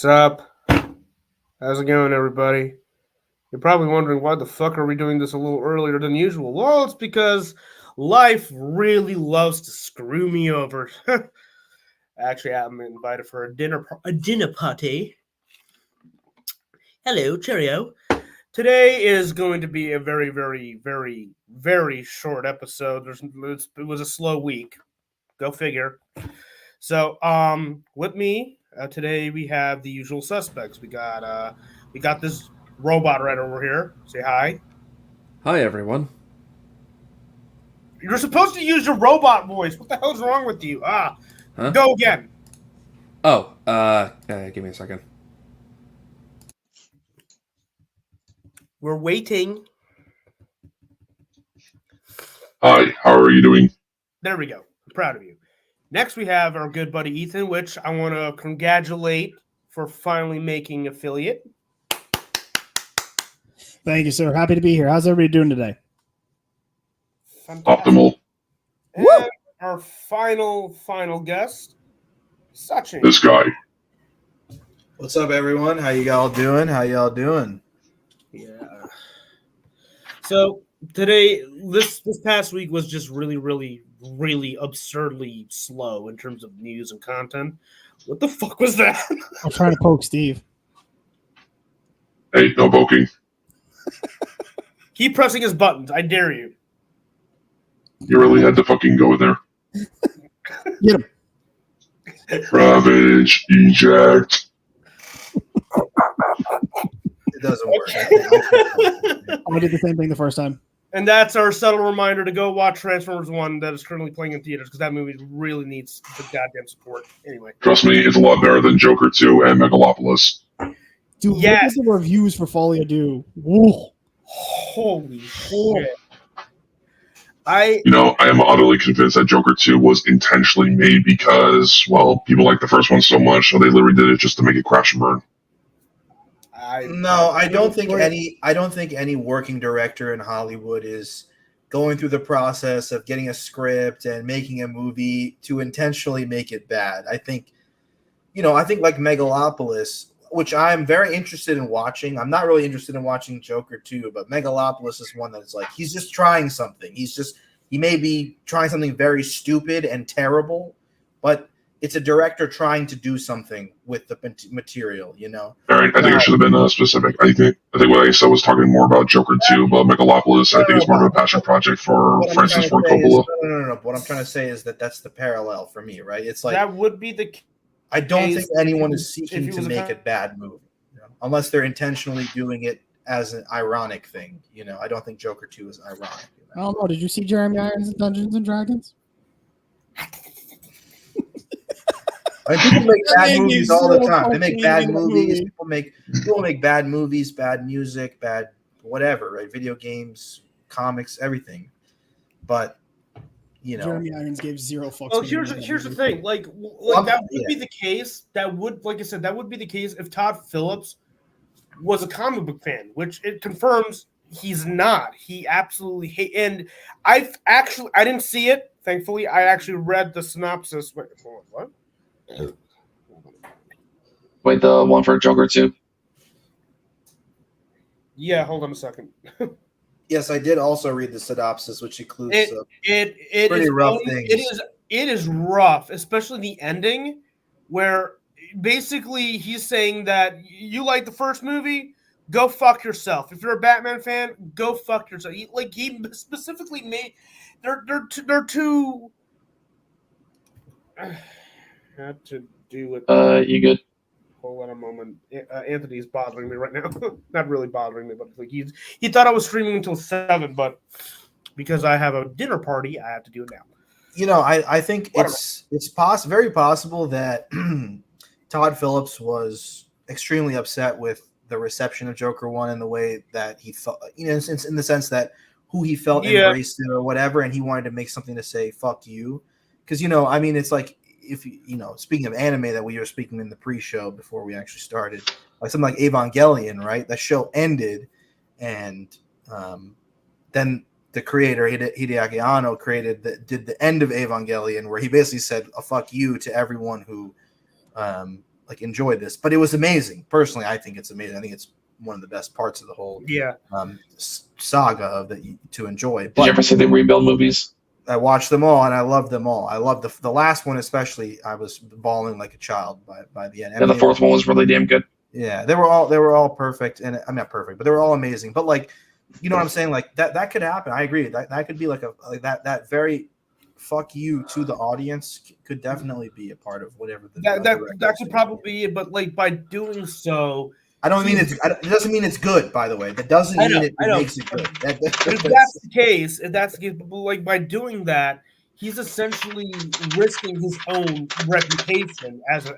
Sup? How's it going, everybody? You're probably wondering why the fuck are we doing this a little earlier than usual? Well, it's because life really loves to screw me over. Actually, I'm invited for a dinner party. Hello, cheerio. Today is going to be a very, very, very, very short episode. It was a slow week. Go figure. So, with me today we have the usual suspects. We got this robot right over here. Say hi. Hi, everyone. You're supposed to use your robot voice. What the hell's wrong with you? Huh? Go again. Oh, give me a second. We're waiting. Hi, how are you doing? There we go. I'm proud of you. Next, we have our good buddy Ethan, which I want to congratulate for finally making affiliate. Thank you, sir. Happy to be here. How's everybody doing today? Fantastic. Optimal. And our final guest, Sachin. This guy. What's up, everyone? How y'all doing? Yeah. So today, this past week was just really, really, really absurdly slow in terms of news and content. What the fuck was that? I'm trying to poke Steve. Hey, no poking. Keep pressing his buttons. I dare you. You really had to fucking go there. Get him. Ravage, eject. It doesn't work. I did the same thing the first time. And that's our subtle reminder to go watch Transformers 1 that is currently playing in theaters because that movie really needs the goddamn support. Anyway. Trust me, it's a lot better than Joker 2 and Megalopolis. Dude, Yes. look at the reviews for Folia Do. Woo. Holy shit. I am utterly convinced that Joker 2 was intentionally made because, well, people like the first one so much, so they literally did it just to make it crash and burn. I don't think any working director in Hollywood is going through the process of getting a script and making a movie to intentionally make it bad. I think like Megalopolis, which I'm very interested in watching. I'm not really interested in watching Joker 2, but Megalopolis is one that's like he's just trying something. He may be trying something very stupid and terrible, but it's a director trying to do something with the material, All right, I think I should have been specific. I think what I said was talking more about Joker 2, but Megalopolis, I think it's more of a passion project for Francis Ford Coppola. No. What I'm trying to say is that's the parallel for me, right? It's like that would be the. I don't think anyone is if seeking he to was a make a bad movie, unless they're intentionally doing it as an ironic thing. I don't think Joker 2 is ironic. I don't know. Did you see Jeremy Irons in Dungeons and Dragons? People make bad movies all the time. They make bad fucking movies. movie. People make bad movies, bad music, bad whatever, right? Video games, comics, everything. But Jeremy Irons gave zero fucks. Well, here's the thing. Like that would be the case. That would, like I said, that would be the case if Todd Phillips was a comic book fan, which it confirms he's not. He absolutely hate. And I didn't see it. Thankfully, I actually read the synopsis. Wait, hold on, what? Wait, the one for Joker 2? Yeah, hold on a second. yes, I did also read the synopsis, which includes it pretty is rough things. It is rough, especially the ending, where basically he's saying that you like the first movie, go fuck yourself. If you're a Batman fan, go fuck yourself. He specifically made they're two. Had to do with. You good? Hold on a moment. Anthony's bothering me right now. Not really bothering me, but like he thought I was streaming until 7, but because I have a dinner party, I have to do it now. I think it's very possible that Todd Phillips was extremely upset with the reception of Joker 1 and the way that he thought, in the sense that who he felt embraced it or whatever, and he wanted to make something to say "fuck you," because it's like. If speaking of anime that we were speaking in the pre-show before we actually started, like something like Evangelion, right? That show ended, and then the creator Hideaki Anno did the end of Evangelion, where he basically said a "fuck you" to everyone who like enjoy this, but it was amazing. Personally, I think it's amazing. I think it's one of the best parts of the whole saga of that to enjoy. Did you ever see the Rebuild movies? I watched them all and I loved them all. I loved the last one especially. I was bawling like a child by the end. Yeah, the fourth one was really damn good. Yeah, they were all perfect, and I'm not perfect, but they were all amazing. But like, you know what I'm saying? Like that could happen. I agree. That could be like that very fuck you to the audience could definitely be a part of whatever that could probably be it. But like by doing so. I don't mean it doesn't mean it's good, by the way. That doesn't mean it makes it good. If that's the case, like by doing that, he's essentially risking his own reputation as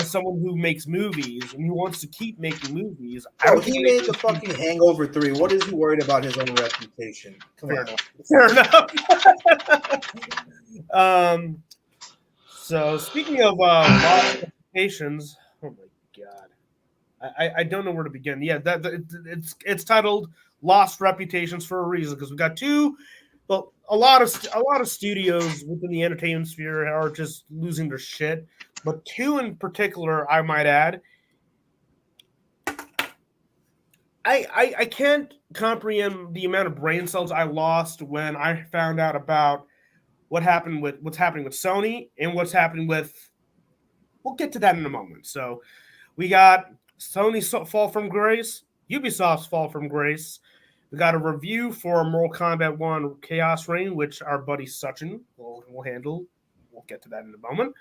someone who makes movies and who wants to keep making movies. Oh, he made the fucking Hangover 3. What is he worried about his own reputation? Fair enough. So speaking of lost reputations, oh my god. I don't know where to begin. Yeah, it's titled "Lost Reputations" for a reason because we got a lot of studios within the entertainment sphere are just losing their shit, but two in particular, I might add. I can't comprehend the amount of brain cells I lost when I found out about what's happening with Sony and what's happening with. We'll get to that in a moment. So we got Sony's fall from grace, Ubisoft's fall from grace. We got a review for Mortal Kombat 1 Chaos Reign, which our buddy Sachin will handle. We'll get to that in a moment.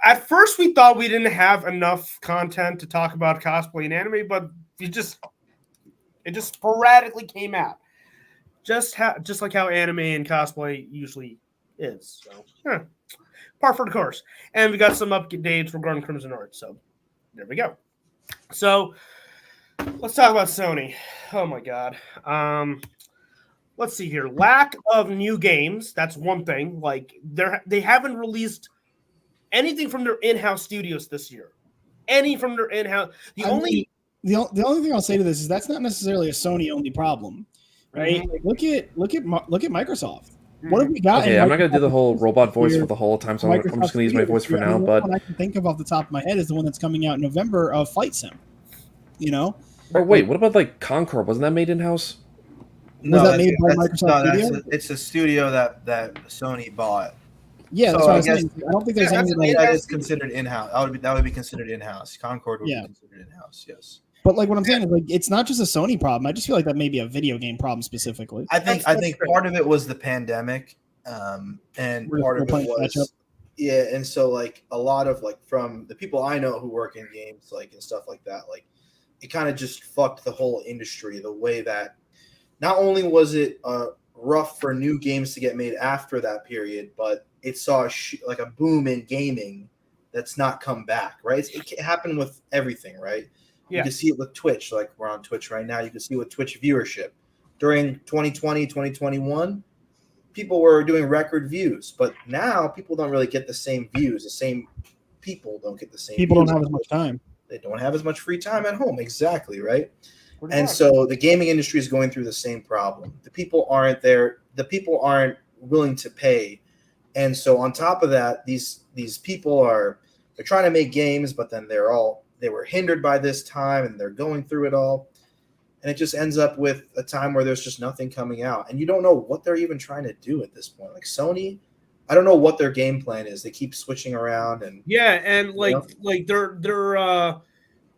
At first we thought we didn't have enough content to talk about cosplay and anime, but it just sporadically came out. Just like how anime and cosplay usually is. So, par for the course. And we got some updates regarding Crimson Heart. So there we go. So let's talk about Sony. Oh my god. Let's see here. Lack of new games. That's one thing. Like they haven't released anything from their in-house studios this year. Any from their in-house. The only thing I'll say to this is that's not necessarily a Sony only problem, right? Mm-hmm. Like, look at Microsoft. What have we got? Okay, I'm not gonna do the whole robot voice for the whole time, so I'm just gonna use my voice for now. But one I can think of off the top of my head is the one that's coming out in November of Flight Sim. You know? Or wait, what about like Concord? Wasn't that made in house? No, was that made by Microsoft Studio? It's a studio that Sony bought. Yeah, that's what I'm saying. I don't think there's any that is considered in-house. That would be considered in-house. Concord would be considered in-house. Yes. But like what I'm saying is like it's not just a Sony problem. I just feel like that may be a video game problem specifically. I think part of it was the pandemic, and part of it was and so like a lot of like from the people I know who work in games like and stuff like that, like it kind of just fucked the whole industry the way that not only was it rough for new games to get made after that period, but it saw like a boom in gaming that's not come back, right? It happened with everything, right? Yeah. You can see it with Twitch, like we're on Twitch right now. You can see with Twitch viewership. During 2020, 2021, people were doing record views, but now people don't really get the same views. The same people don't get the same people views. Don't have as much time. They don't have as much free time at home. Exactly, right? And so the gaming industry is going through the same problem. The people aren't there. The people aren't willing to pay. And so on top of that, these people they're trying to make games, but then they were hindered by this time and they're going through it all. And it just ends up with a time where there's just nothing coming out. And you don't know what they're even trying to do at this point. Like Sony, I don't know what their game plan is. They keep switching around and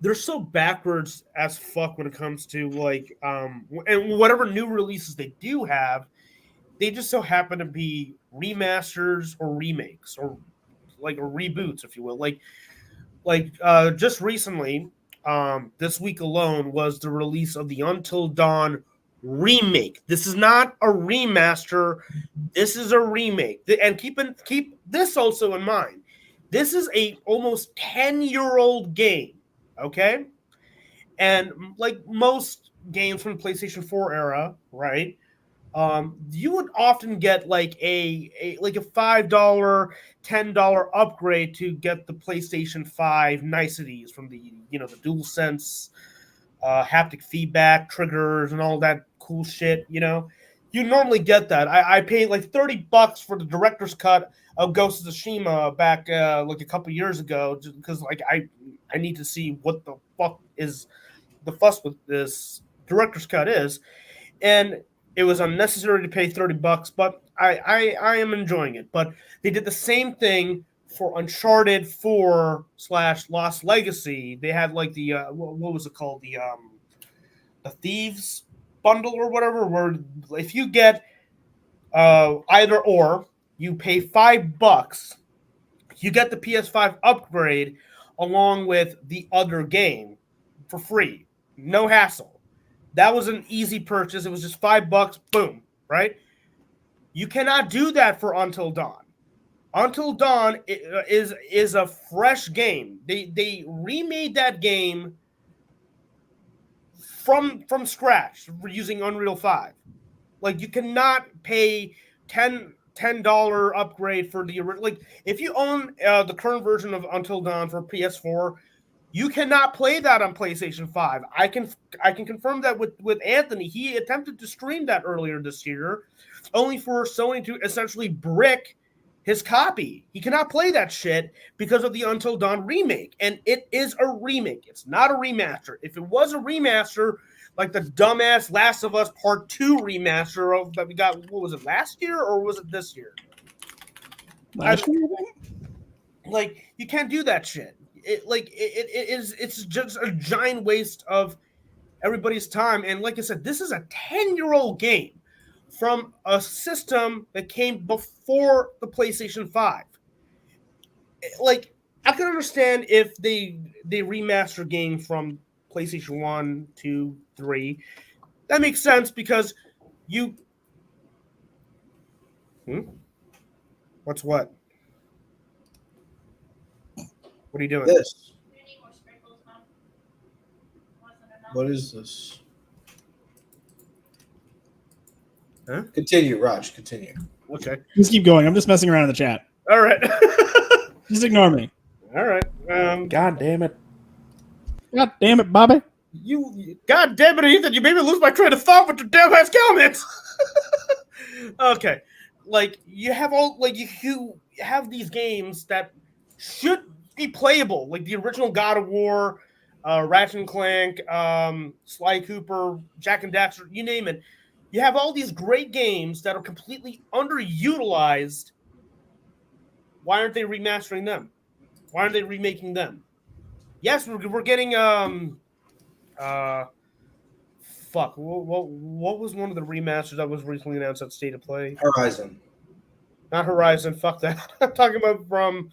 they're so backwards as fuck when it comes to like and whatever new releases they do have, they just so happen to be remasters or remakes or like reboots, if you will. Like just recently, this week alone was the release of the Until Dawn remake. This is not a remaster. This is a remake. And keep this also in mind. This is a almost 10-year-old game. Okay, and like most games from the PlayStation 4 era, right? You would often get like a $5, $10 upgrade to get the PlayStation 5 niceties from the the DualSense, haptic feedback, triggers, and all that cool shit. you normally get that. I paid like $30 for the director's cut of Ghost of Tsushima back like a couple years ago, just because like I need to see what the fuck is the fuss with this director's cut is, and it was unnecessary to pay $30, but I am enjoying it. But they did the same thing for Uncharted 4 / Lost Legacy. They had like the what was it called, the Thieves bundle or whatever, where if you get either or, you pay $5, you get the PS5 upgrade along with the other game for free, no hassle. That was an easy purchase. It was just $5, boom, right? You cannot do that for Until Dawn. Until Dawn is a fresh game. They remade that game from scratch using Unreal 5. Like, you cannot pay $10 upgrade for the original. Like, if you own the current version of Until Dawn for PS4, you cannot play that on PlayStation 5. I can confirm that with Anthony. He attempted to stream that earlier this year, only for Sony to essentially brick his copy. He cannot play that shit because of the Until Dawn remake. And it is a remake. It's not a remaster. If it was a remaster, like the dumbass Last of Us Part 2 remaster of that we got, what was it, last year or was it this year? Last year, I think? Like, you can't do that shit. It's just a giant waste of everybody's time. And like I said, this is a 10-year-old game from a system that came before the PlayStation 5. Like, I can understand if they remaster game from PlayStation 1, 2, 3. That makes sense because you... What's what? What are you doing? This. What is this? Huh? Continue, Raj. Continue. Okay. Just keep going. I'm just messing around in the chat. All right. Just ignore me. All right. God damn it. God damn it, Bobby. God damn it, Ethan! You made me lose my train of thought with your damn ass comments. Okay, like you have you have these games that should be playable, like the original God of War, Ratchet and Clank, Sly Cooper, Jak and Daxter, you name it. You have all these great games that are completely underutilized. Why aren't they remastering them? Why aren't they remaking them? Yes, we're getting fuck. What was one of the remasters that was recently announced at State of Play? Horizon. Not Horizon. Fuck that. I'm talking about from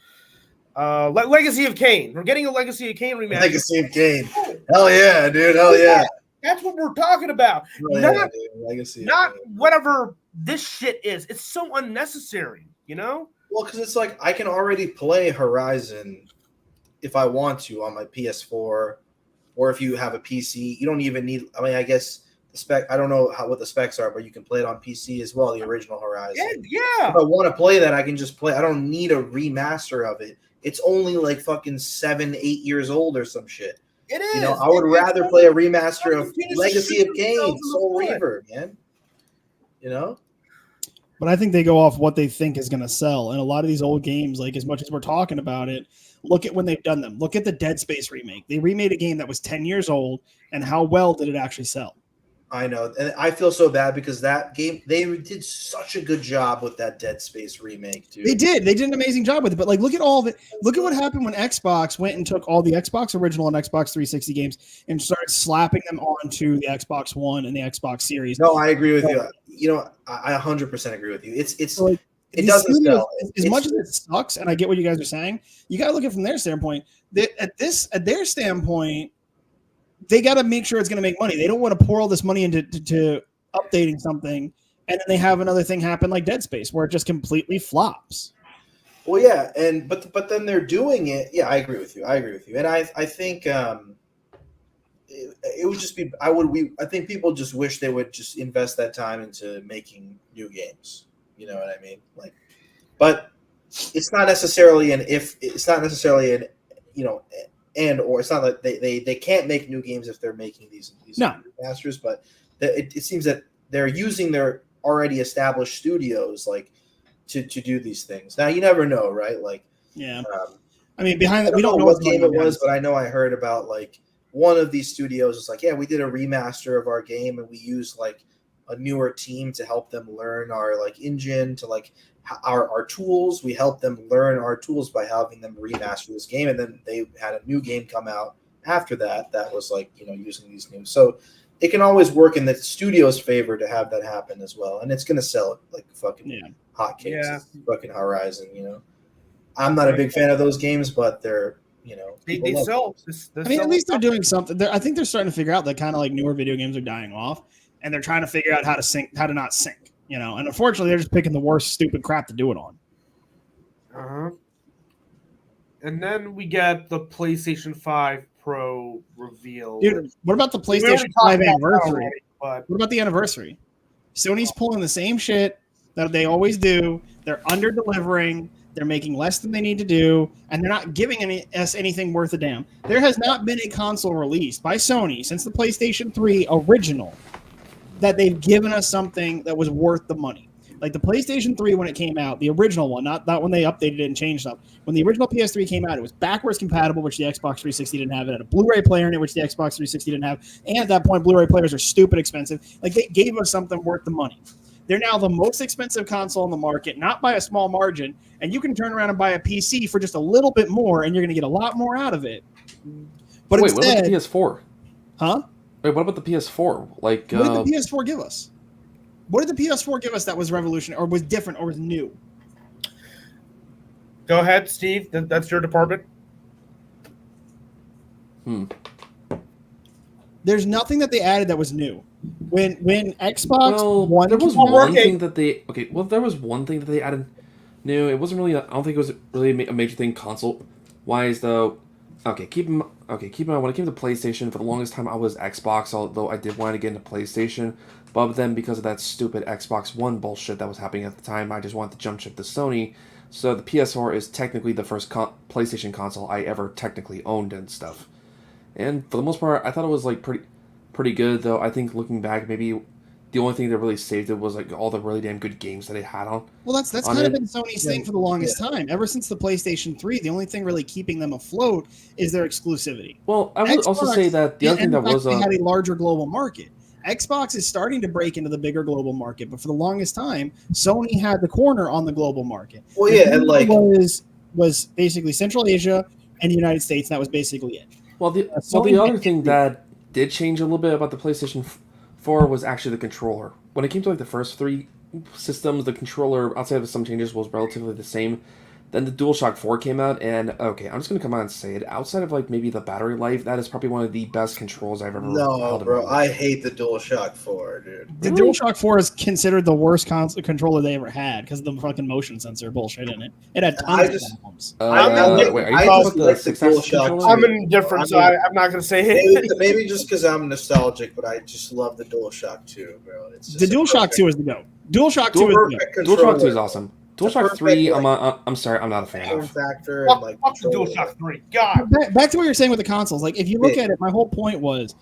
Legacy of Kain. We're getting a Legacy of Kain remaster. Legacy of Kain. Hell yeah, dude. Hell yeah. That's what we're talking about. Not Legacy. Not whatever this shit is. It's so unnecessary, you know? Well, because it's like I can already play Horizon if I want to on my PS4, or if you have a PC. You don't even need. I mean, I guess the spec. I don't know what the specs are, but you can play it on PC as well. The original Horizon. Yeah. If I want to play that, I can just play. I don't need a remaster of it. It's only like fucking 7-8 years old or some shit. It is. You know, I would rather play a remaster of Legacy of Kain, Soul Reaver, man. You know. But I think they go off what they think is going to sell. And a lot of these old games, like as much as we're talking about it, look at when they've done them. Look at the Dead Space remake. They remade a game that was 10 years old, and how well did it actually sell? I know. And I feel so bad because that game, they did such a good job with that Dead Space remake, dude. They did. They did an amazing job with it. But like, look at all of it. Look at what happened when Xbox went and took all the Xbox original and Xbox 360 games and started slapping them onto the Xbox One and the Xbox Series. No, I agree with you. You know, I 100% agree with you. It's like, it doesn't sell. As much as it sucks, and I get what you guys are saying, you got to look at it from their standpoint. At their standpoint, they got to make sure it's going to make money. They don't want to pour all this money into to updating something, and then they have another thing happen like Dead Space where it just completely flops. Well, yeah, but then they're doing it. Yeah, I agree with you. And I think it would just be. I think people just wish they would just invest that time into making new games. You know what I mean? Like, but it's not necessarily it's not necessarily or it's not like they can't make new games if they're making these no masters, but it seems that they're using their already established studios like to do these things. Now you never know, right? Like, Yeah. I mean, behind that, we don't know what game it going on. was, but I know I heard about like one of these studios is like, yeah, we did a remaster of our game and we used like a newer team to help them learn our like engine, to like our tools. We helped them learn our tools by having them remaster this game, and then they had a new game come out after that was like, you know, using these new. So it can always work in the studio's favor to have that happen as well, and it's gonna sell it like fucking hotcakes. Yeah. Fucking Horizon, you know. I'm not a big fan of those games, but they're, you know, They sell. I mean, at least they're doing something. I think they're starting to figure out that kind of like newer video games are dying off, and they're trying to figure out how to not sync, you know. And unfortunately, they're just picking the worst stupid crap to do it on. Uh-huh. And then we get the PlayStation 5 Pro reveal. Dude, what about the We already PlayStation talked 5 about that anniversary? already, but What about the anniversary? Sony's pulling the same shit that they always do. They're under delivering. They're making less than they need to do, and they're not giving us anything worth a damn. There has not been a console released by Sony since the PlayStation 3 original that they've given us something that was worth the money. Like the PlayStation 3 when it came out, the original one, not when they updated it and changed stuff. When the original PS3 came out, it was backwards compatible, which the Xbox 360 didn't have. It had a Blu-ray player in it, which the Xbox 360 didn't have. And at that point, Blu-ray players are stupid expensive. Like they gave us something worth the money. They're now the most expensive console on the market, not by a small margin, and you can turn around and buy a PC for just a little bit more, and you're going to get a lot more out of it. But Wait, instead, what about the PS4? huh? Wait, what about the PS4? Like, What did the PS4 give us? What did the PS4 give us that was revolutionary, or was different, or was new? go ahead, Steve. That's your department. There's nothing that they added that was new. When Xbox well, One, there was came out- one thing that they there was one thing that they added new. It wasn't really. I don't think it was really a major thing console wise though. Keep in mind when it came to PlayStation, for the longest time I was Xbox, although I did want to get into PlayStation. But then because of that stupid Xbox One bullshit that was happening at the time, I just wanted to jump ship to Sony. So the PS4 is technically the first PlayStation console I ever technically owned and stuff. And for the most part, I thought it was like pretty good, though. I think looking back, maybe the only thing that really saved it was like all the really damn good games that it had on. Well, that's on kind of it. been Sony's thing for the longest time. Ever since the PlayStation 3, the only thing really keeping them afloat is their exclusivity. Well, I would also Xbox- say that the other thing and that the fact was they had a larger global market. Xbox is starting to break into the bigger global market, but for the longest time, Sony had the corner on the global market. Well, The yeah, and like was basically Central Asia and the United States. And that was basically it. well the Sony other made thing it. that did change a little bit about the PlayStation 4 was actually the controller. When it came to like the first three systems, the controller, outside of some changes, was relatively the same. Then the DualShock 4 came out, and okay, I'm just gonna come out and say it. Outside of like maybe the battery life, that is probably one of the best controls I've ever no, held in bro, my life. I hate the DualShock 4, dude. The Really? DualShock 4 is considered the worst controller they ever had because of the fucking motion sensor bullshit in it. It had I tons just- of problems. Wait, are I you talking just about the like the 6-axis DualShock controller? I'm indifferent, so I'm not going to say it. Maybe just because I'm nostalgic, but I just love the DualShock 2, bro. It's just The DualShock 2 is the GOAT. DualShock 2 is the GOAT. perfect DualShock 2 is controller. awesome. It's a DualShock 3, perfect, I'm sorry, I'm not a fan form of. factor and like Fuck the controller. DualShock 3. God. Back to what you're saying with the consoles. Like, if you look at it, my whole point was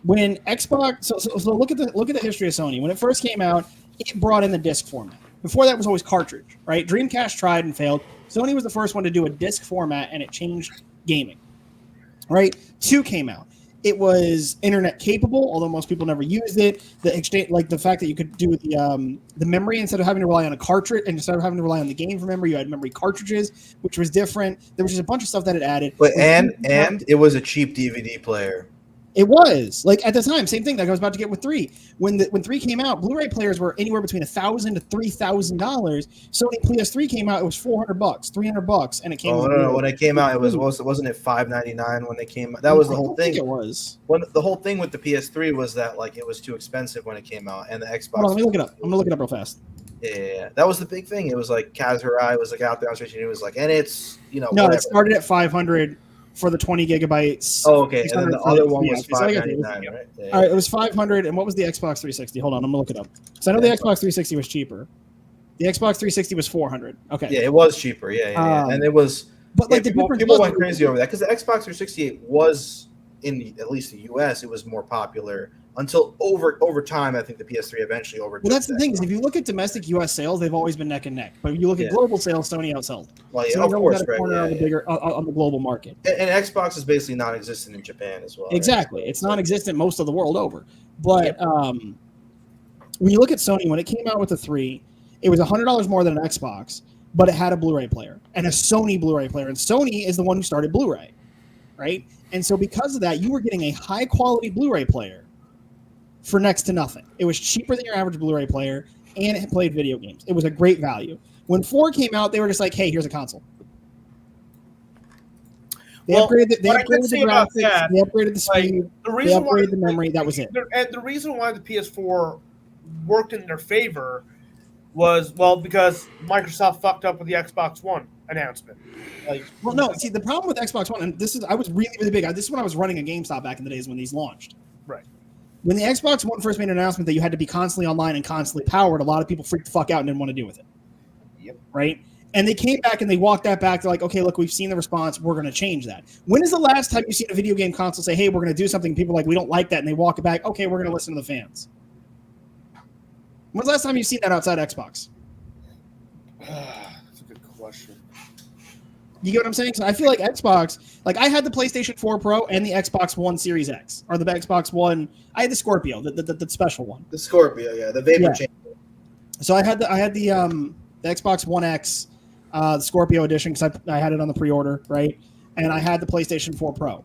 when Xbox. So look at the history of Sony. When it first came out, it brought in the disc format. Before that was always cartridge, right? Dreamcast tried and failed. Sony was the first one to do a disc format, and it changed gaming. Right? 2 came out. It was internet capable, although most people never used it. The exchange, like the fact that you could do the memory instead of having to rely on a cartridge, and instead of having to rely on the game for memory, you had memory cartridges, which was different. There was just a bunch of stuff that it added. But and it was a cheap DVD player. It was like at the time, same thing that I was about to get with 3. When 3 came out, Blu-ray players were anywhere between $1,000 to $3,000. Sony PS3 came out, it was $400, $300, and it came. Oh no! When it came out, it wasn't it $599 when they came out? That was the whole I think thing. it was. The whole thing with the PS3 was that like it was too expensive when it came out, and the Xbox. Hold on, let me look it up. I'm gonna look it up real fast. Yeah, that was the big thing. It was like Kaz Hirai was like out there on Switch, and it was like, and it's No, whatever. it started at 500 for the 20 gigabytes. Oh, okay, and then the 600 for other one yeah, was okay, so I got it. $599, right? Yeah. All right, it was 500, and what was the Xbox 360? Hold on, I'm gonna look it up because I know the Xbox 360 was cheaper. The Xbox 360 was 400. Okay, Yeah, it was cheaper. Yeah. And it was. but like Yeah, the difference people was- went crazy over that because the Xbox 360 was in at least the US, it was more popular until over time. I think the PS3 eventually overtook. Well, that's the that. thing is if you look at domestic U.S. sales, they've always been neck and neck. But if you look at Yeah. global sales, Sony outsold. Well, yeah, Sony's of always course, got a right? corner Yeah, on the yeah. bigger on the global market. And Xbox is basically non-existent in Japan as well. right? Exactly, it's non-existent most of the world over. But when you look at Sony, when it came out with the 3, it was $100 more than an Xbox, but it had a Blu-ray player and a Sony Blu-ray player. And Sony is the one who started Blu-ray, right? And so because of that, you were getting a high-quality Blu-ray player for next to nothing. It was cheaper than your average Blu-ray player, and it played video games. It was a great value. When 4 came out, they were just like, "Hey, here's a console." They Well, upgraded. They what I could upgraded say the about graphics. that, They upgraded the speed. The They reason why upgraded the memory. That was it. And the reason why the PS4 worked in their favor was because Microsoft fucked up with the Xbox One announcement. Like, Well, no. See, the problem with Xbox One, and I was really, really big. This is when I was running a GameStop back in the days when these launched. Right. When the Xbox One first made an announcement that you had to be constantly online and constantly powered, a lot of people freaked the fuck out and didn't want to do with it. Yep. Right. And they came back and they walked that back. They're like, okay, look, we've seen the response. We're going to change that. When is the last time you've seen a video game console say, hey, we're going to do something? People are like, we don't like that. And they walk it back. Okay, we're going to listen to the fans. When's the last time you've seen that outside Xbox? that's a good question. You get what I'm saying? So I feel like Xbox, like I had the PlayStation 4 Pro and the Xbox One Series X, or the Xbox One. I had the Scorpio, the special one. The Scorpio, yeah, the Vapor Yeah. Chamber. So I had the Xbox One X, the Scorpio edition, because I had it on the pre-order, right? And I had the PlayStation 4 Pro.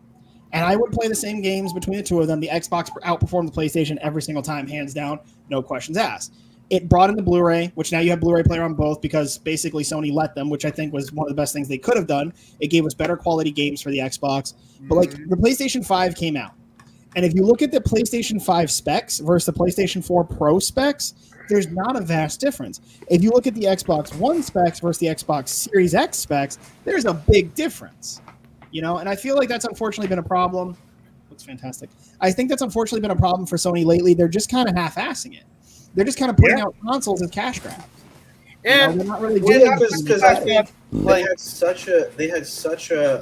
And I would play the same games between the two of them. The Xbox outperformed the PlayStation every single time, hands down, no questions asked. It brought in the Blu-ray, which now you have Blu-ray player on both because basically Sony let them, which I think was one of the best things they could have done. It gave us better quality games for the Xbox. But like the PlayStation 5 came out. And if you look at the PlayStation 5 specs versus the PlayStation 4 Pro specs, there's not a vast difference. If you look at the Xbox One specs versus the Xbox Series X specs, there's a big difference. You know, and I feel like that's unfortunately been a problem. Looks fantastic. I think that's unfortunately been a problem for Sony lately. They're just kind of half-assing it. They're just kind of putting out consoles as cash grabs. And They're not really Well, doing yeah, anything. because I think like, they had such an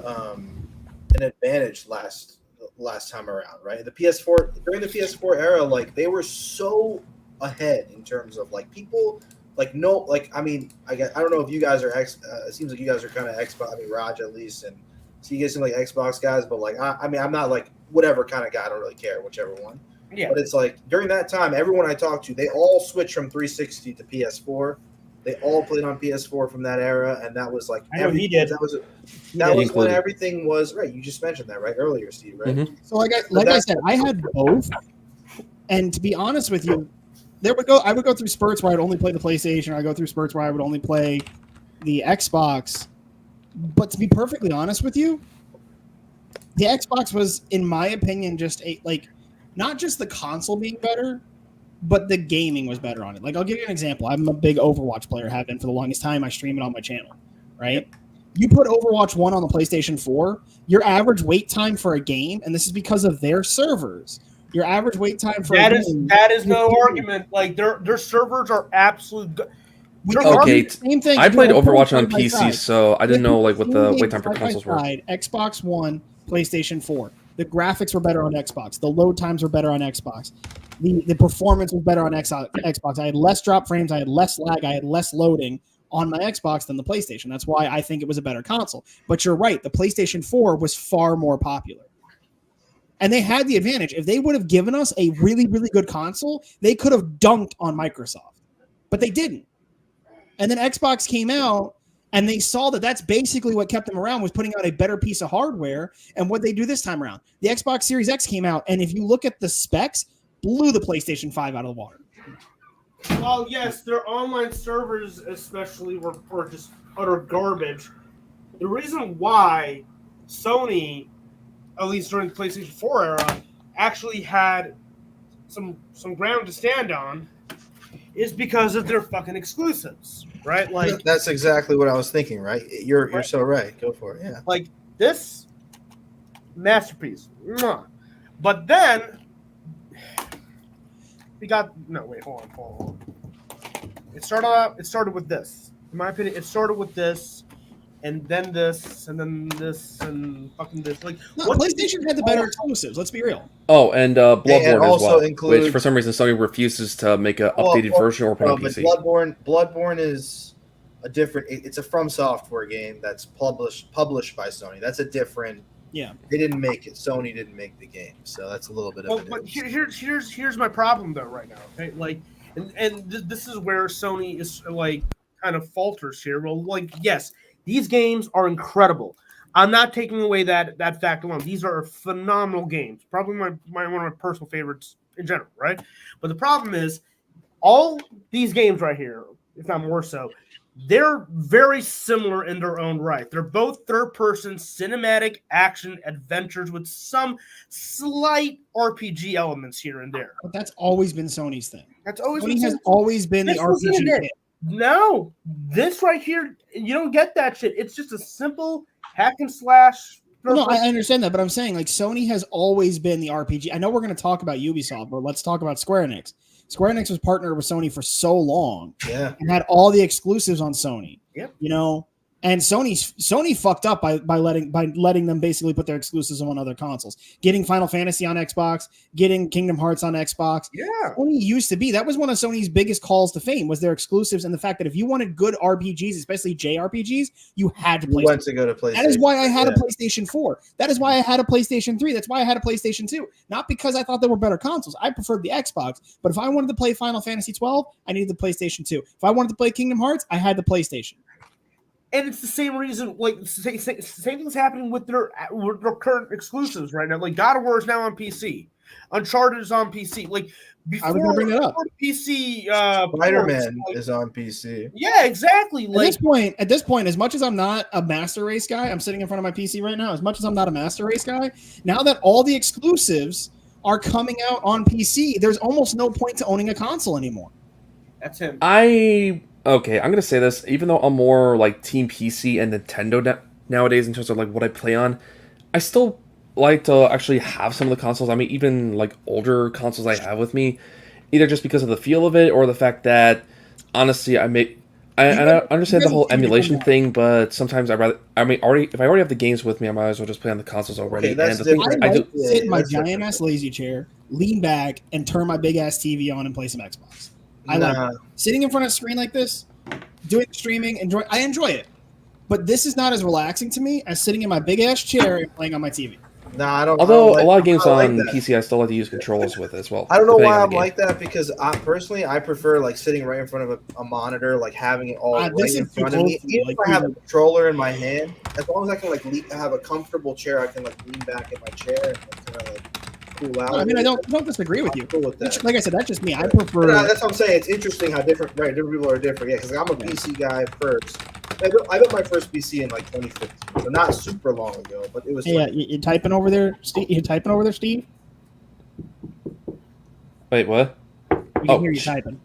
advantage last time around, right? The PS4 during the PS4 era, like they were so ahead in terms of like people like no like I mean I don't know if you guys are it seems like you guys are kind of Xbox. I mean Raj at least, and so you guys seem like Xbox guys, but like I mean I'm not like whatever kind of guy. I don't really care whichever one. yeah. But it's like during that time, everyone I talked to, they all switched from 360 to PS4. They all played on PS4 from that era, and that was like I know he did. That was did. when everything was right. You just mentioned that right earlier, Steve. Right? Mhm. So I said, I had both. And to be honest with you, I would go through spurts where I'd only play the PlayStation, or I'd go through spurts where I would only play the Xbox. But to be perfectly honest with you, the Xbox was, in my opinion, just not just the console being better, but the gaming was better on it. Like, I'll give you an example. I'm a big Overwatch player, have been for the longest time. I stream it on my channel, right? You put Overwatch 1 on the PlayStation 4, your average wait time for a game, and this is because of their servers, your average wait time for that a is game. no argument. Like their servers are absolute. Okay, Same thing. I if you played wanna put Overwatch them on side by PC, side. so I didn't know like what the Same wait time for games consoles side by were. side, Xbox One, PlayStation 4. The graphics were better on Xbox. The load times were better on Xbox. The performance was better on Xbox. I had less drop frames. I had less lag. I had less loading on my Xbox than the PlayStation. That's why I think it was a better console. But you're right. The PlayStation 4 was far more popular. And they had the advantage. If they would have given us a really, really good console, they could have dunked on Microsoft. But they didn't. And then Xbox came out, and they saw that that's basically what kept them around, was putting out a better piece of hardware. And what they do this time around, the Xbox Series X came out, and if you look at the specs, blew the PlayStation 5 out of the water. Well, yes, their online servers especially were just utter garbage. The reason why Sony, at least during the PlayStation 4 era, actually had some ground to stand on is because of their fucking exclusives, right? Like That's exactly what I was thinking. Right? You're Right. so right. Go for it. Yeah. like this masterpiece. Mwah. But then we got hold on. It started with this. In my opinion, it started with this. and then this, and then this, and fucking this. Like, No, what PlayStation had the better exclusives. Let's be real. Oh, and Bloodborne as also well, include- which for some reason Sony refuses to make an updated version or put on but PC. Bloodborne is a different. It's a From Software game that's published by Sony. That's a different. Yeah. They didn't make it. Sony didn't make the game, so that's a little bit of. Well, an but issue. here's my problem though right now. Okay, like, and this is where Sony is like kind of falters here. Well, like, yes, these games are incredible. I'm not taking away that fact alone. These are phenomenal games. Probably my one of my personal favorites in general, right? But the problem is, all these games right here, if not more so, they're very similar in their own right. They're both third-person cinematic action adventures with some slight RPG elements here and there. But that's always been Sony's thing. That's always Sony has always been the This wasn't RPG it. game. No, this right here, you don't get that shit. It's just a simple hack and slash. No, I understand that, but I'm saying like Sony has always been the RPG. I know we're going to talk about Ubisoft, but let's talk about Square Enix. Square Enix was partnered with Sony for so long Yeah. and had all the exclusives on Sony. Yep. You know, and Sony fucked up by letting them basically put their exclusives on other consoles. Getting Final Fantasy on Xbox, getting Kingdom Hearts on Xbox. Yeah. Sony used to be, that was one of Sony's biggest calls to fame, was their exclusives and the fact that if you wanted good RPGs, especially JRPGs, you had to play. You went to go to PlayStation. That is why I had Yeah. a PlayStation 4. That is why I had a PlayStation 3. That's why I had a PlayStation 2. Not because I thought they were better consoles. I preferred the Xbox. But if I wanted to play Final Fantasy 12, I needed the PlayStation 2. If I wanted to play Kingdom Hearts, I had the PlayStation. And it's the same reason, like, same thing's happening with their current exclusives right now. Like, God of War is now on PC. Uncharted is on PC. Like, before, I was gonna bring that up. before the PC, Spider-Man like, is on PC. yeah, exactly. At Like, this point, as much as I'm not a Master Race guy, I'm sitting in front of my PC right now. As much as I'm not a Master Race guy, now that all the exclusives are coming out on PC, there's almost no point to owning a console anymore. that's him. Okay, I'm gonna say this. Even though I'm more like Team PC and Nintendo nowadays in terms of like what I play on, I still like to actually have some of the consoles. I mean, even like older consoles I have with me, either just because of the feel of it or the fact that honestly, I understand the whole emulation thing, but sometimes if I already have the games with me, I might as well just play on the consoles already. Okay, that's and the thing different. I I do, like to sit in my that's giant different. ass lazy chair, lean back, and turn my big ass TV on and play some Xbox. I like it. Sitting in front of a screen like this, doing streaming, I enjoy it. But this is not as relaxing to me as sitting in my big ass chair and playing on my TV. No, I don't. although I a don't lot of games I don't on like that. PC, I still like to use controls with as well. I don't know depending why on I'm the game. like that because I prefer like sitting right in front of a monitor, like having it all right This in is too front of close me. to me, Even if like, I have a controller in my hand, as long as I can like have a comfortable chair, I can like lean back in my chair and kind of like cool out. I mean, I don't disagree with you. I'm cool with that. Like I said, that's just me. I But, prefer. that's what I'm saying. It's interesting how different people are different. Yeah, because I'm a PC guy first. I built my first PC in like 2015, so not super long ago, but it was. Yeah, you typing over there, Steve? You typing over there, Steve? Wait, what? We can Oh, hear you sh- typing.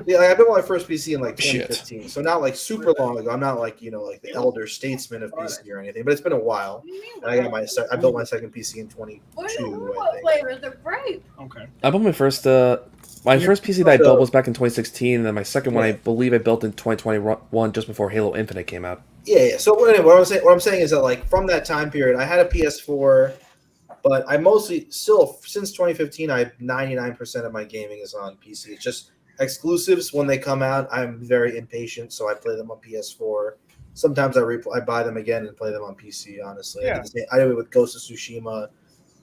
Yeah, like I built my first PC in like Shit. 2015, so not like super long ago. I'm not like like the elder statesman of PC or anything, but it's been a while. And I built my second PC in 22. I think. flavors are great. Okay. I built my first PC that I built was back in 2016, and then my second one I believe I built in 2021, just before Halo Infinite came out. Yeah. So anyway, what I'm saying is that like from that time period, I had a PS4, but I mostly still since 2015, 99% of my gaming is on PC. It's just exclusives when they come out. I'm very impatient, so I play them on PS4. Sometimes I buy them again and play them on PC. Honestly, Yeah. I did it with Ghost of Tsushima,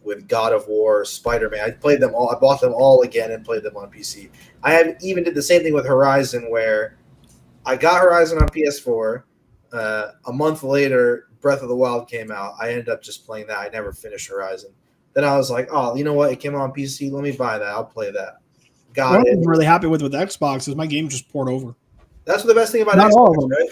with God of War, Spider-Man. I played them all. I bought them all again and played them on PC. Even did the same thing with Horizon, where I got Horizon on PS4. A month later, Breath of the Wild came out. I ended up just playing that. I never finished Horizon. Then I was like, oh, you know what? It came out on PC. Let me buy that. I'll play that. What Got it. I'm really happy with Xbox is my game just poured over. That's the best thing about Not all of Xbox, them. right?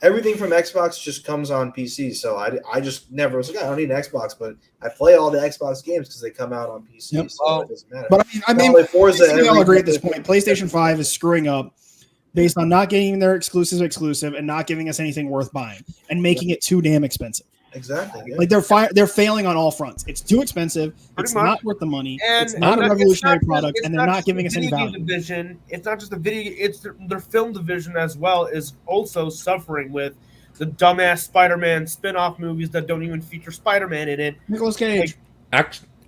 Everything from Xbox just comes on PC. So I just never was like, I don't need an Xbox, but I play all the Xbox games because they come out on PC. Yep. So it doesn't matter. But I mean, Probably Forza I think we all every- agree at this point. PlayStation 5 is screwing up based on not getting their exclusive and not giving us anything worth buying and making it too damn expensive. Exactly. Yeah. Like they're failing on all fronts. It's too expensive. It's much. not worth the money. And It's not a it's revolutionary not just- product, it's and they're not just giving the us any video game value. division. It's not just the video. It's their film division as well is also suffering with the dumbass Spider-Man spin-off movies that don't even feature Spider-Man in it. Nicolas Cage.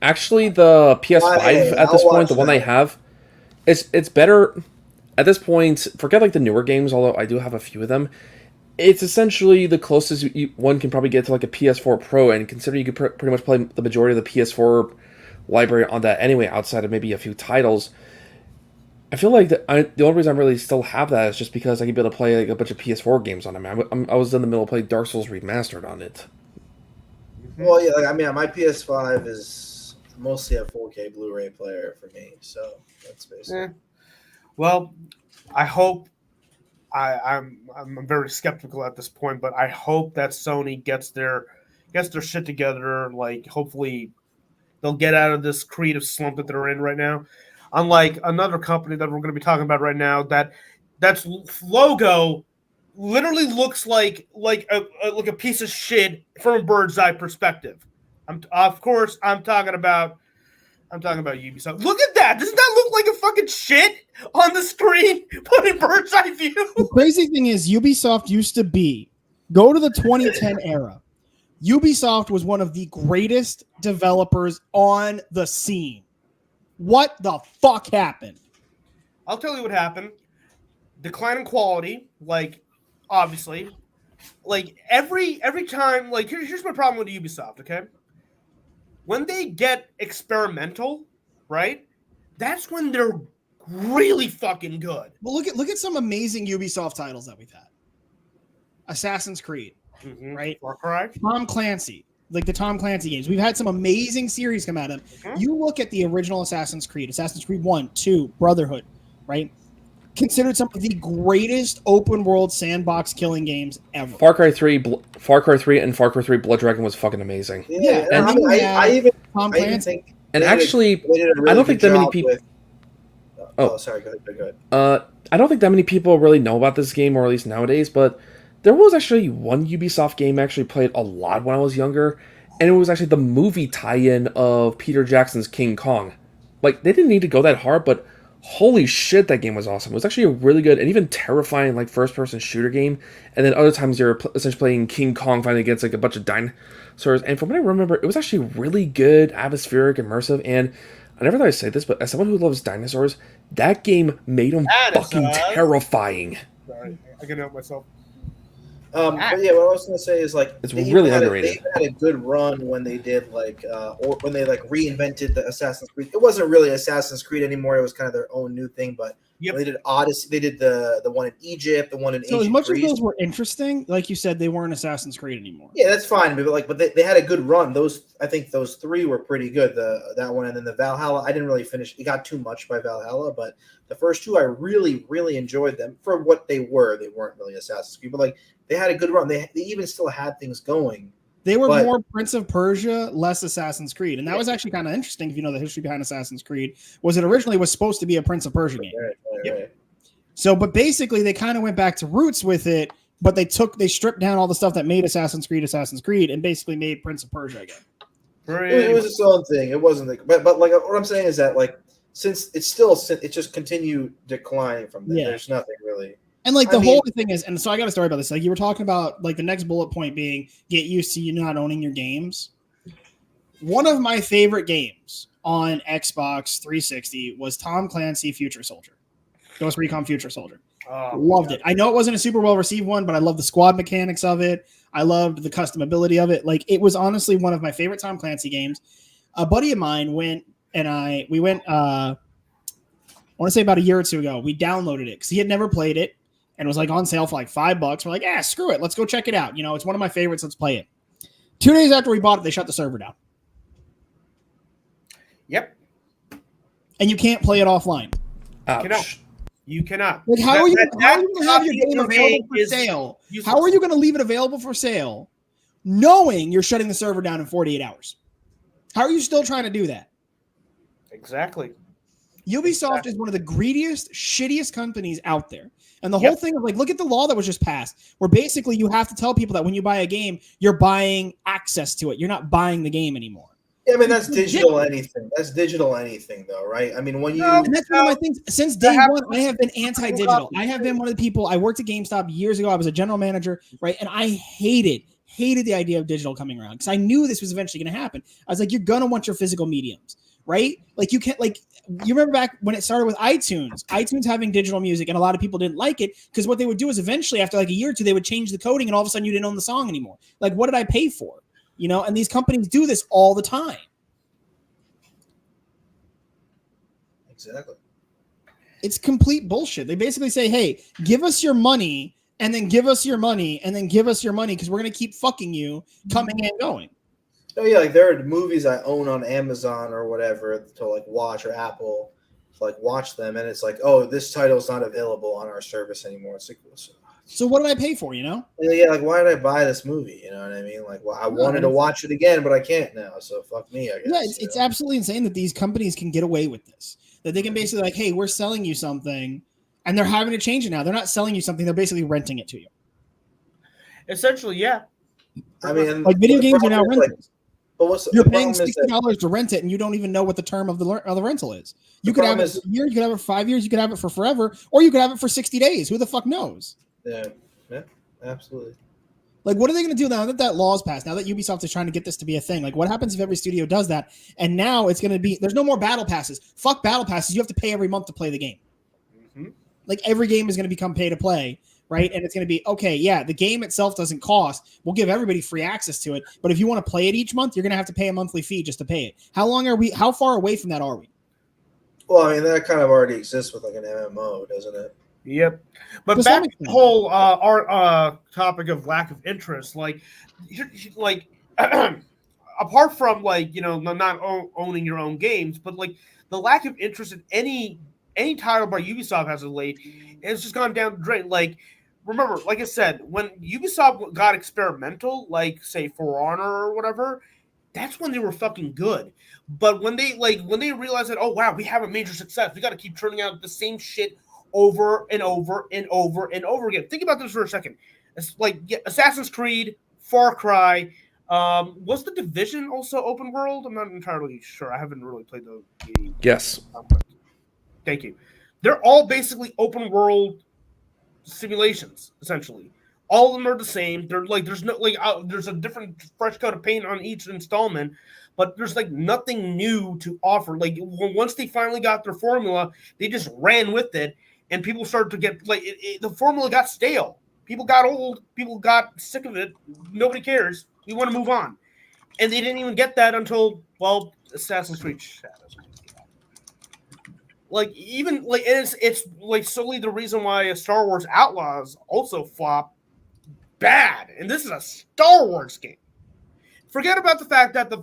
Actually, the PS5 Hey, at this I'll point, watch the one they that. have, it's better. At this point, forget like the newer games, although I do have a few of them. It's essentially the closest one can probably get to like a PS4 Pro, and consider you could pretty much play the majority of the PS4 library on that anyway, outside of maybe a few titles. I feel like the only reason I really still have that is just because I can be able to play like a bunch of PS4 games on it. I was in the middle of playing Dark Souls Remastered on it. Well, yeah, like, I mean, my PS5 is mostly a 4K Blu-ray player for me, so that's basically. Eh. Well, I hope I'm very skeptical at this point, but I hope that Sony gets their shit together. Like, hopefully, they'll get out of this creative slump that they're in right now. Unlike another company that we're going to be talking about right now, that's logo literally looks like a piece of shit from a bird's eye perspective. I'm talking about Ubisoft. Look at that! Doesn't that look like a fucking shit on the screen? Put in bird's eye view. The crazy thing is, Ubisoft used to be, go to the 2010 era. Ubisoft was one of the greatest developers on the scene. What the fuck happened? I'll tell you what happened. Decline in quality, like, obviously. Like, every time, like, here's my problem with Ubisoft, okay? When they get experimental, right? That's when they're really fucking good. Well, look at some amazing Ubisoft titles that we've had. Assassin's Creed, right? Far Cry. Tom Clancy, like the Tom Clancy games. We've had some amazing series come out of them. You look at the original Assassin's Creed 1, 2, Brotherhood, right? Considered some of the greatest open world sandbox killing games ever. Far Cry 3 and FarRy 3 Blood Dragon was fucking amazing. Yeah, and and then you have I even Tom Clancy. think And they actually, did a really I don't think good that many job people. with- Oh, sorry. Go ahead. I don't think that many people really know about this game, or at least nowadays, but there was actually one Ubisoft game I actually played a lot when I was younger, and it was actually the movie tie-in of Peter Jackson's King Kong. Like, they didn't need to go that hard, but holy shit, that game was awesome. It was actually a really good and even terrifying, like, first-person shooter game, and then other times you're essentially playing King Kong fighting against, like, a bunch of dinosaurs, and from what I remember, it was actually really good, atmospheric, immersive, and I never thought I'd say this, but as someone who loves dinosaurs, that game made them fucking terrifying. Sorry, I can help myself. But yeah, what I was gonna say is like It's they even really had underrated. They even had a good run when they did like, or when they like reinvented the Assassin's Creed. It wasn't really Assassin's Creed anymore. It was kind of their own new thing. But Yep. they did Odyssey. They did the one in Egypt, the one in So as ancient much as Greece. those were interesting, like you said, they weren't Assassin's Creed anymore. Yeah, that's fine. But they had a good run. I think those three were pretty good. That one and then the Valhalla. I didn't really finish. It got too much by Valhalla, but the first two I really enjoyed them for what they were. They weren't really Assassin's Creed, but like they had a good run. They even still had things going. They were But- more Prince of Persia, less Assassin's Creed, and that was actually kind of interesting if you know the history behind Assassin's Creed. Was it originally was supposed to be a Prince of Persia game? Right. So, but basically they kind of went back to roots with it, but they stripped down all the stuff that made Assassin's Creed, and basically made Prince of Persia again. It was its own thing. It wasn't like, but like what I'm saying is that like since it just continued declining from there. Yeah. There's nothing really. And like I the mean- whole thing is, and so I got a story about this. Like you were talking about, like the next bullet point being get used to you not owning your games. One of my favorite games on Xbox 360 was Tom Clancy Future Soldier, Ghost Recon Future Soldier. Loved it. I know it wasn't a super well received one, but I loved the squad mechanics of it. I loved the customability of it. Like it was honestly one of my favorite Tom Clancy games. A buddy of mine went and we went. I want to say about a year or two ago. We downloaded it because he had never played it. And it was like on sale for like $5. We're like, screw it. Let's go check it out. You know, it's one of my favorites. Let's play it. 2 days after we bought it, they shut the server down. Yep. And you can't play it offline. Ouch. You cannot. Like, how are you going to have your copy game of your available for is sale? useless. How are you going to leave it available for sale knowing you're shutting the server down in 48 hours? How are you still trying to do that? Exactly. Ubisoft is one of the greediest, shittiest companies out there. And the whole thing of like, look at the law that was just passed, where basically you have to tell people that when you buy a game, you're buying access to it. You're not buying the game anymore. Yeah, I mean that's digital anything. That's digital anything, though, right? I mean, when you And that's one of my things. Since day have- one, I have been anti-digital. I have been one of the people. I worked at GameStop years ago. I was a general manager, right? And I hated the idea of digital coming around because I knew this was eventually going to happen. I was like, you're gonna want your physical mediums, right? Like you can't like. You remember back when it started with iTunes having digital music, and a lot of people didn't like it because what they would do is eventually, after like a year or two, they would change the coding, and all of a sudden you didn't own the song anymore. Like, what did I pay for? You know, and these companies do this all the time. exactly. It's complete bullshit. They basically say, hey, give us your money and then give us your money and then give us your money because we're going to keep fucking you coming and going. Oh yeah, like there are movies I own on Amazon or whatever to like watch, or Apple to like watch them, and it's like, oh, this title's not available on our service anymore. It's like, So what did I pay for, you know? yeah, like why did I buy this movie? You know what I mean? Like, well, I wanted to watch it again, but I can't now. So fuck me, I guess. Yeah, it's absolutely insane that these companies can get away with this. That they can basically like, hey, we're selling you something, and they're having to change it now. They're not selling you something; they're basically renting it to you. Essentially, yeah. I mean, Like video the games are now problem is, like, rentals. but You're the paying problem is that- $60 to rent it, and you don't even know what the term of the rental is. You The could have problem it for a year, you could have it for 5 years, you could have it for forever, or you could have it for 60 days. Who the fuck knows? yeah, absolutely. Like, what are they going to do now that that law is passed? Now that Ubisoft is trying to get this to be a thing, like, what happens if every studio does that? And now it's going to be there's no more battle passes. Fuck battle passes. You have to pay every month to play the game. Mhm. Like, every game is going to become pay to play, right? And it's going to be okay. Yeah, the game itself doesn't cost. We'll give everybody free access to it, but if you want to play it each month, you're going to have to pay a monthly fee just to pay it. How long are we? How far away from that are we? Well, I mean, that kind of already exists with like an MMO, doesn't it? Yep. But To back some to the extent. whole our topic of lack of interest, like apart from like not owning your own games, but like the lack of interest in any title by Ubisoft has of late, it's just gone down the drain. Like remember, like I said, when Ubisoft got experimental, like say For Honor or whatever, that's when they were fucking good. But when they realized that, oh wow, we have a major success, we got to keep turning out the same shit over and over and over and over again. Think about this for a second. It's like Assassin's Creed, Far Cry. Was The Division also open world? I'm not entirely sure. I haven't really played the Yes. Thank you. They're all basically open world simulations, essentially. All of them are the same. They're like there's no there's a different fresh coat of paint on each installment, but there's like nothing new to offer. Like once they finally got their formula, they just ran with it, and people started to get like the formula got stale. People got old. People got sick of it. Nobody cares. We want to move on, and they didn't even get that until Assassin's Creed Shadows. Like even like it's like solely the reason why Star Wars Outlaws also flopped bad, and this is a Star Wars game. Forget about the fact that the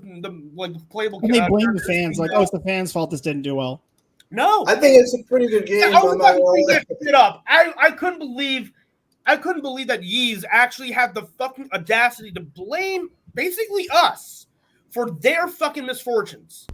playable. And they blame the fans, like, oh, it's the fans' fault this didn't do well. No, I think it's a pretty good game. I was I'm about not to bring gonna that shit up. I couldn't believe that Yeez actually had the fucking audacity to blame basically us for their fucking misfortunes.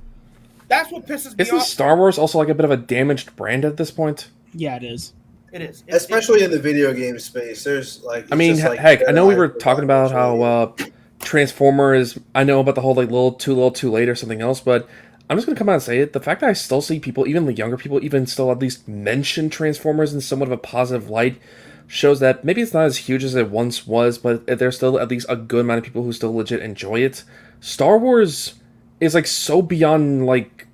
That's what pisses me Isn't off. Star Wars also like a bit of a damaged brand at this point? Yeah, it is. It is, Especially in the video game space. There's like, I mean, it's just, like, heck, I know we were better talking about how Transformers. I know about the whole like little too late or something else, but I'm just gonna come out and say it. The fact that I still see people, even the younger people, even still at least mention Transformers in somewhat of a positive light, shows that maybe it's not as huge as it once was, but there's still at least a good amount of people who still legit enjoy it. Star Wars is like so beyond like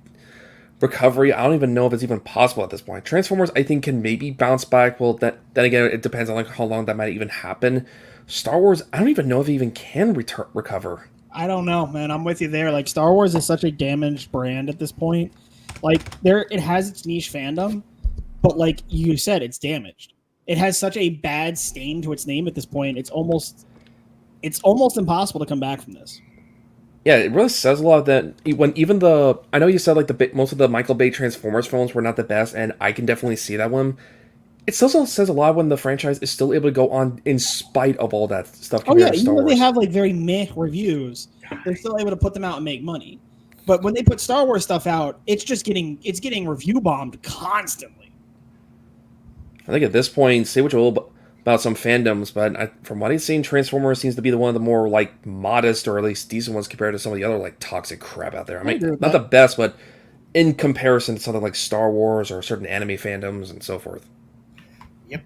recovery. I don't even know if it's even possible at this point. Transformers, I think, can maybe bounce back. Well, then again, it depends on like how long that might even happen. Star Wars, I don't even know if it even can recover. I don't know, man. I'm with you there. Like, Star Wars is such a damaged brand at this point. Like, it has its niche fandom, but like you said, it's damaged. It has such a bad stain to its name at this point. It's almost impossible to come back from this. Yeah, it really says a lot that when even I know you said like most of the Michael Bay Transformers films were not the best, and I can definitely see that one. It still says a lot when the franchise is still able to go on in spite of all that stuff. Oh yeah, to even Star though they Wars. have like very meh reviews, they're still able to put them out and make money. But when they put Star Wars stuff out, it's getting review bombed constantly. I think at this point, say what you will about some fandoms, but from what I've seen, Transformers seems to be one of the more like modest or at least decent ones compared to some of the other like toxic crap out there. I mean, agree with not that. the best, but in comparison to something like Star Wars or certain anime fandoms and so forth. Yep.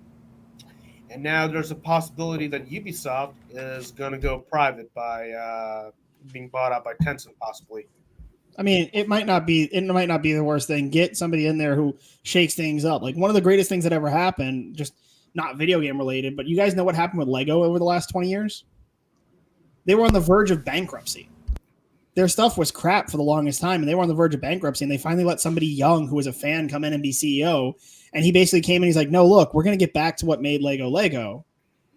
And now there's a possibility that Ubisoft is going to go private by being bought out by Tencent, possibly. I mean, it might not be the worst thing. Get somebody in there who shakes things up. Like one of the greatest things that ever happened, just not video game related, but you guys know what happened with Lego over the last 20 years? They were on the verge of bankruptcy. Their stuff was crap for the longest time, and they were on the verge of bankruptcy, and they finally let somebody young who was a fan come in and be CEO, and he basically came in, he's like, no, look, we're going to get back to what made Lego,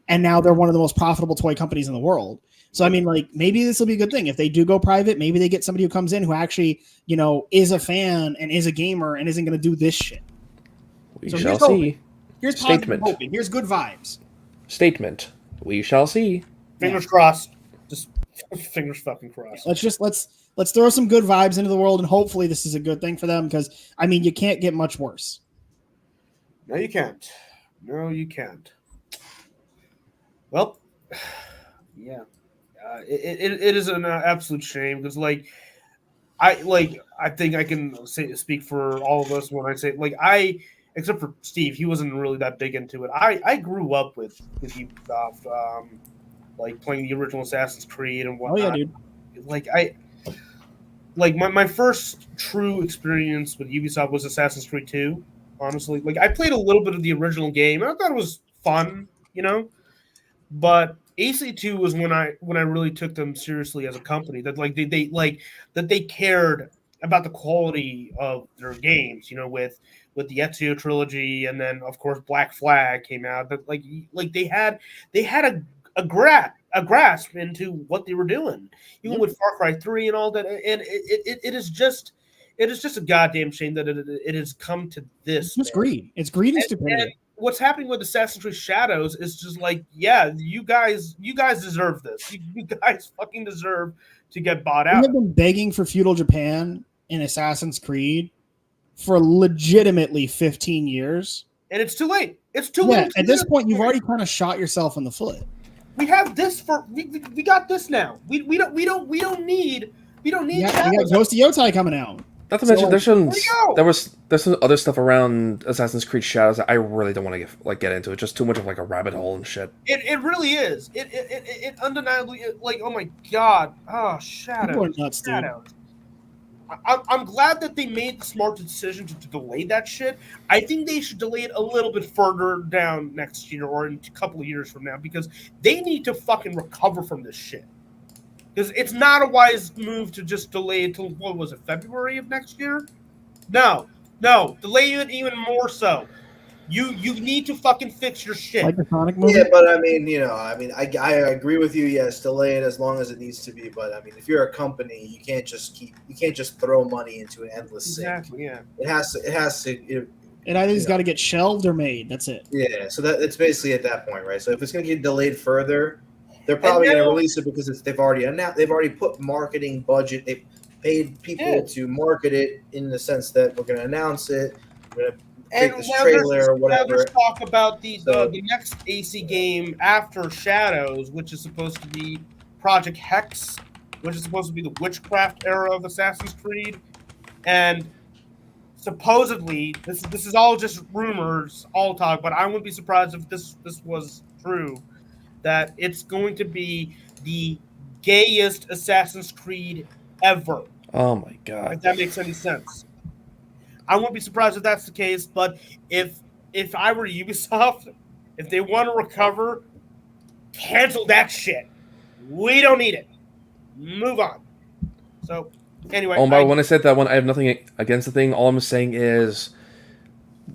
and now they're one of the most profitable toy companies in the world. So, I mean, like, maybe this will be a good thing. If they do go private, maybe they get somebody who comes in who actually, you know, is a fan and is a gamer and isn't going to do this shit. We So shall here's hoping. see. Here's positive Statement. hoping. Here's good vibes. Statement. We shall see. Fingers crossed. Just fingers fucking crossed. Let's throw some good vibes into the world, and hopefully this is a good thing for them, because, I mean, you can't get much worse. No, you can't. No, you can't. Well, yeah. It is an absolute shame because I think I can speak for all of us when I say except for Steve, he wasn't really that big into it. I grew up with Ubisoft, like playing the original Assassin's Creed and whatnot. Oh yeah, dude. My first true experience with Ubisoft was Assassin's Creed 2. Honestly, I played a little bit of the original game and I thought it was fun, you know, but AC2 was when I really took them seriously as a company, that they cared about the quality of their games, you know, with the Ezio trilogy, and then of course Black Flag came out. That they had a grasp into what they were doing, even with Far Cry 3 and all that. And it is just a goddamn shame that it has come to this. It's just greed. It's greed and stupidity. And what's happening with Assassin's Creed Shadows is just yeah, you guys deserve this. You guys fucking deserve to get bought out. We have been begging for feudal Japan in Assassin's Creed for legitimately 15 years. And it's too late. It's too late. At this point, you've already kind of shot yourself in the foot. We have this we got this now. We don't need We got Ghost of Yotai coming out. Not to mention, there's some other stuff around Assassin's Creed Shadows that I really don't want to get into. It's just too much of a rabbit hole and shit. It really is. It undeniably oh my god. Oh, Shadows. People are nuts, dude. Shadows. I'm glad that they made the smart decision to delay that shit. I think they should delay it a little bit further down next year or in a couple of years from now, because they need to fucking recover from this shit. Because it's not a wise move to just delay it till, what was it, February of next year? No, delay it even more so. You need to fucking fix your shit. Like the Sonic movie? Yeah, but I mean, I agree with you. Yes, delay it as long as it needs to be. But I mean, if you're a company, you can't just throw money into an endless sink. Exactly. Yeah. It has to. It either's got to get shelved or made. That's it. Yeah. So it's basically at that point, right? So if it's going to get delayed further, they're probably going to release it because they've already announced. They've already put marketing budget. They've paid people to market it in the sense that we're going to announce it. We're going to take this trailer or whatever. Now let's talk about the next AC game after Shadows, which is supposed to be Project Hex, which is supposed to be the witchcraft era of Assassin's Creed, and supposedly this is all just rumors, all talk, but I wouldn't be surprised if this was true, that it's going to be the gayest Assassin's Creed ever. Oh my god! If that makes any sense. I wouldn't be surprised if that's the case, but if I were Ubisoft, if they want to recover, cancel that shit. We don't need it. Move on. So, anyway. When I said that one, I have nothing against the thing. All I'm saying is,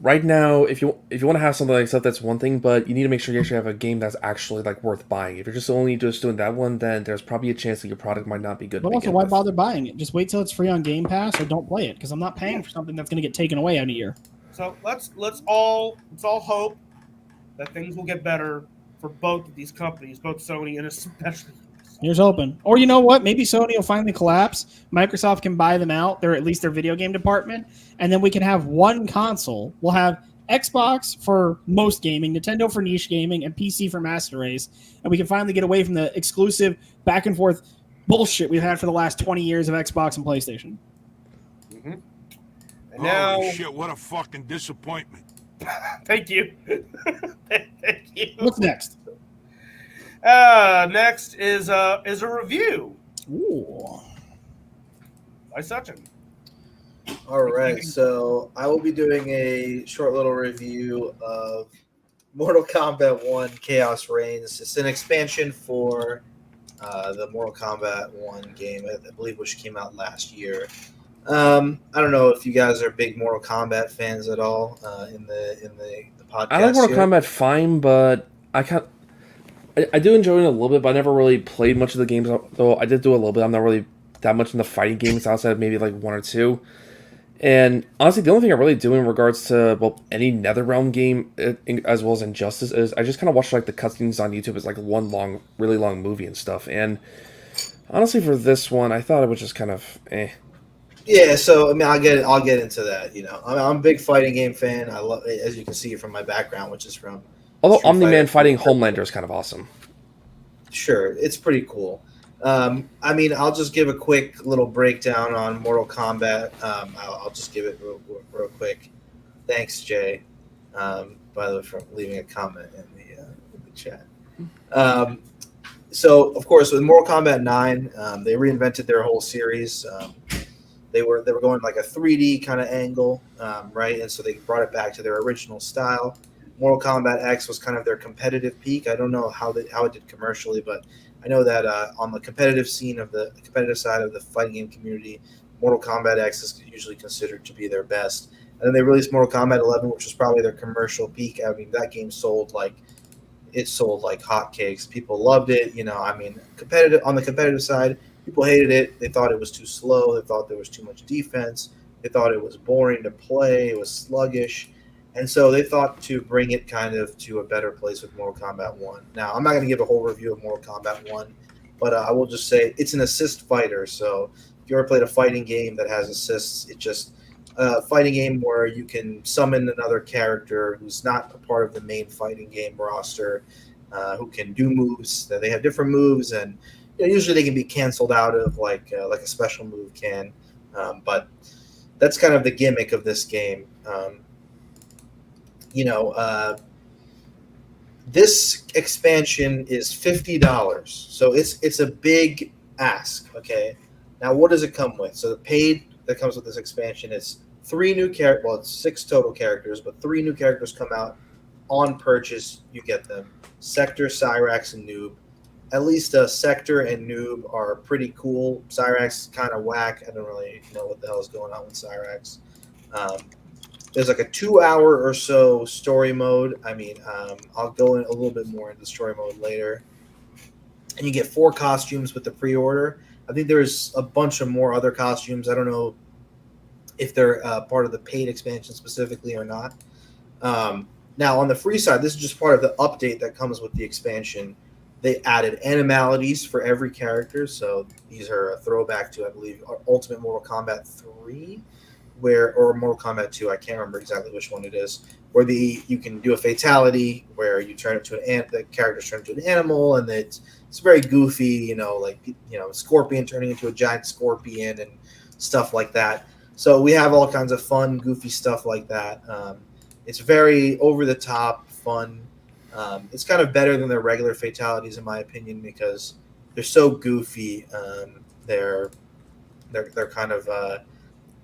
right now, if you want to have something like stuff, that's one thing, but you need to make sure you actually have a game that's actually worth buying. If you're just only doing that one, then there's probably a chance that your product might not be good. But also, why bother buying it? Just wait till it's free on Game Pass or don't play it, because I'm not paying for something that's going to get taken away in a year. So let's all hope that things will get better for both of these companies, both Sony and especially. Here's hoping. Or you know what? Maybe Sony will finally collapse. Microsoft can buy them out. They're at least their video game department. And then we can have one console. We'll have Xbox for most gaming, Nintendo for niche gaming, and PC for master race. And we can finally get away from the exclusive back and forth bullshit we've had for the last 20 years of Xbox and PlayStation. Mm-hmm. And now, holy shit, what a fucking disappointment. Thank you. Thank you. What's next? Next is a review Ooh. by Sachin. All right, so I will be doing a short little review of Mortal Kombat 1 Chaos Reigns. It's an expansion for the Mortal Kombat 1 game, I believe, which came out last year. I don't know if you guys are big Mortal Kombat fans at all in the podcast. I like Mortal here. Kombat fine, but I do enjoy it a little bit, but I never really played much of the games, though I did do a little bit. I'm not really that much in the fighting games outside of maybe like one or two. And honestly, the only thing I really do in regards to any NetherRealm game, as well as Injustice, is I just kind of watch like the cutscenes on YouTube as like one really long movie and stuff. And honestly, for this one, I thought it was just kind of eh. Yeah, so I mean, I'll get into that. You know, I'm a big fighting game fan. I love, as you can see from my background, which is from. Although Street Omni-Man Fighter. fighting Homelander is kind of awesome. Sure, it's pretty cool. I mean, I'll just give a quick little breakdown on Mortal Kombat. I'll just give it real quick. Thanks, Jay, by the way, for leaving a comment in the chat. So, of course, with Mortal Kombat 9, they reinvented their whole series. They were going like a 3D kind of angle, right? And so they brought it back to their original style. Mortal Kombat X was kind of their competitive peak. I don't know how it did commercially, but I know that on the competitive side of the fighting game community, Mortal Kombat X is usually considered to be their best. And then they released Mortal Kombat 11, which was probably their commercial peak. I mean, that game sold like hotcakes. People loved it. You know, I mean, on the competitive side, people hated it. They thought it was too slow. They thought there was too much defense. They thought it was boring to play. It was sluggish. And so they thought to bring it kind of to a better place with Mortal Kombat 1. Now, I'm not going to give a whole review of Mortal Kombat 1, but I will just say it's an assist fighter. So if you ever played a fighting game that has assists, it's just a fighting game where you can summon another character who's not a part of the main fighting game roster, who can do moves. They have different moves, and usually they can be canceled out of like a special move can. But that's kind of the gimmick of this game. This expansion is $50, so it's a big ask. Okay, now what does it come with? So the paid that comes with this expansion is 3 new characters. Well, it's 6 total characters, but 3 new characters come out on purchase. You get them: Sector, Cyrax, and Noob. At least Sector and Noob are pretty cool. Cyrax kind of whack. I don't really know what the hell is going on with Cyrax. There's like a 2-hour or so story mode. I mean, I'll go in a little bit more into story mode later. And you get 4 costumes with the pre-order. I think there's a bunch of more other costumes. I don't know if they're part of the paid expansion specifically or not. Now, on the free side, this is just part of the update that comes with the expansion. They added animalities for every character. So these are a throwback to, I believe, Ultimate Mortal Kombat 3. Or Mortal Kombat 2, I can't remember exactly which one it is, where you can do a fatality where you turn it to the characters turn into an animal, and it's very goofy, Scorpion turning into a giant scorpion and stuff like that. So we have all kinds of fun, goofy stuff like that. It's very over the top, fun. It's kind of better than their regular fatalities, in my opinion, because they're so goofy. They're kind of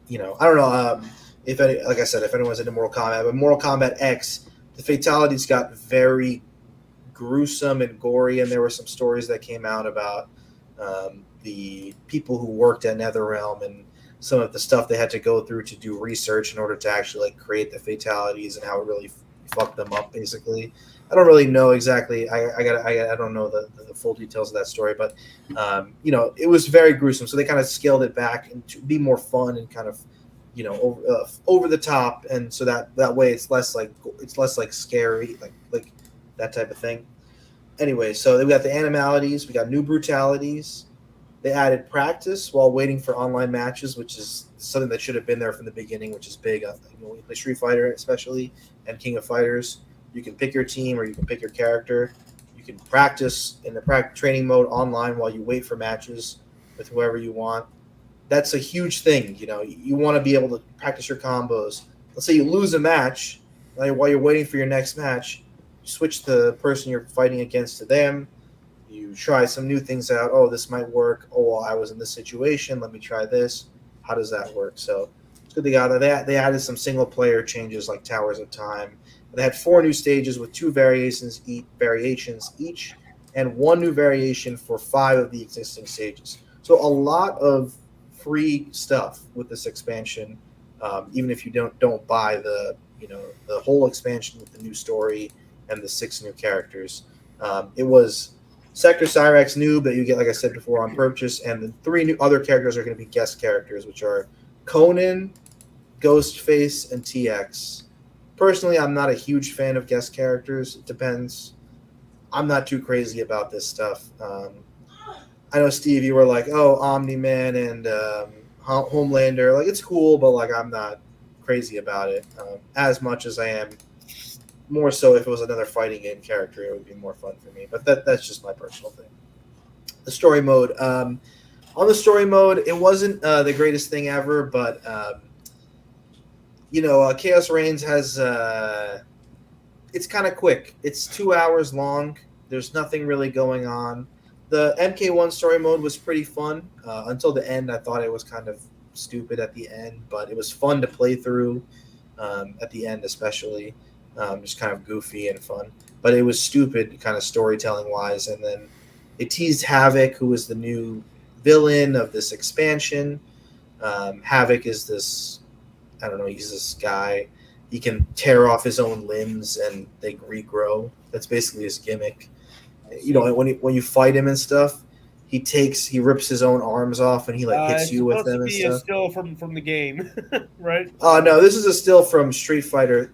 I don't know like I said, if anyone's into Mortal Kombat, but Mortal Kombat X, the fatalities got very gruesome and gory, and there were some stories that came out about the people who worked at NetherRealm and some of the stuff they had to go through to do research in order to actually create the fatalities and how it really fucked them up. Basically, I don't really know exactly. I don't know the full details of that story, but it was very gruesome. So they kind of scaled it back and to be more fun and kind of over the top, and so that way it's less like scary, like that type of thing. Anyway, so we got the animalities, we got new brutalities. They added practice while waiting for online matches, which is something that should have been there from the beginning, which is big. When you play Street Fighter, especially, and King of Fighters, you can pick your team or you can pick your character. You can practice in the training mode online while you wait for matches with whoever you want. That's a huge thing. You want to be able to practice your combos. Let's say you lose a match, while you're waiting for your next match, switch the person you're fighting against to them. You try some new things out. Oh, this might work. Oh, well, I was in this situation. Let me try this. How does that work? So it's good they got that. They added some single player changes like Towers of Time. They had 4 new stages with 2 variations each, and 1 new variation for 5 of the existing stages. So a lot of free stuff with this expansion, even if you don't buy the whole expansion with the new story and the 6 new characters. It was Sector Cyrax new that you get, like I said before, on purchase, and the 3 new other characters are going to be guest characters, which are Conan, Ghostface, and TX. Personally, I'm not a huge fan of guest characters. It depends. I'm not too crazy about this stuff. I know, Steve, you were like, oh, Omni-Man and Homelander. Like, it's cool, but, like, I'm not crazy about it as much as I am. More so if it was another fighting game character, it would be more fun for me. But that's just my personal thing. The story mode. On the story mode, it wasn't the greatest thing ever, but, Chaos Reigns has it's kind of quick. It's 2 hours long. There's nothing really going on. The MK1 story mode was pretty fun. Until the end, I thought it was kind of stupid at the end, but it was fun to play through at the end especially. Just kind of goofy and fun. But it was stupid kind of storytelling-wise. And then they teased Havoc, who was the new villain of this expansion. Havoc is this, I don't know, he's this guy. He can tear off his own limbs and they regrow. That's basically his gimmick. When you fight him and stuff, he rips his own arms off and he hits you with them and stuff. It's still from the game, right? Oh no, this is a still from Street Fighter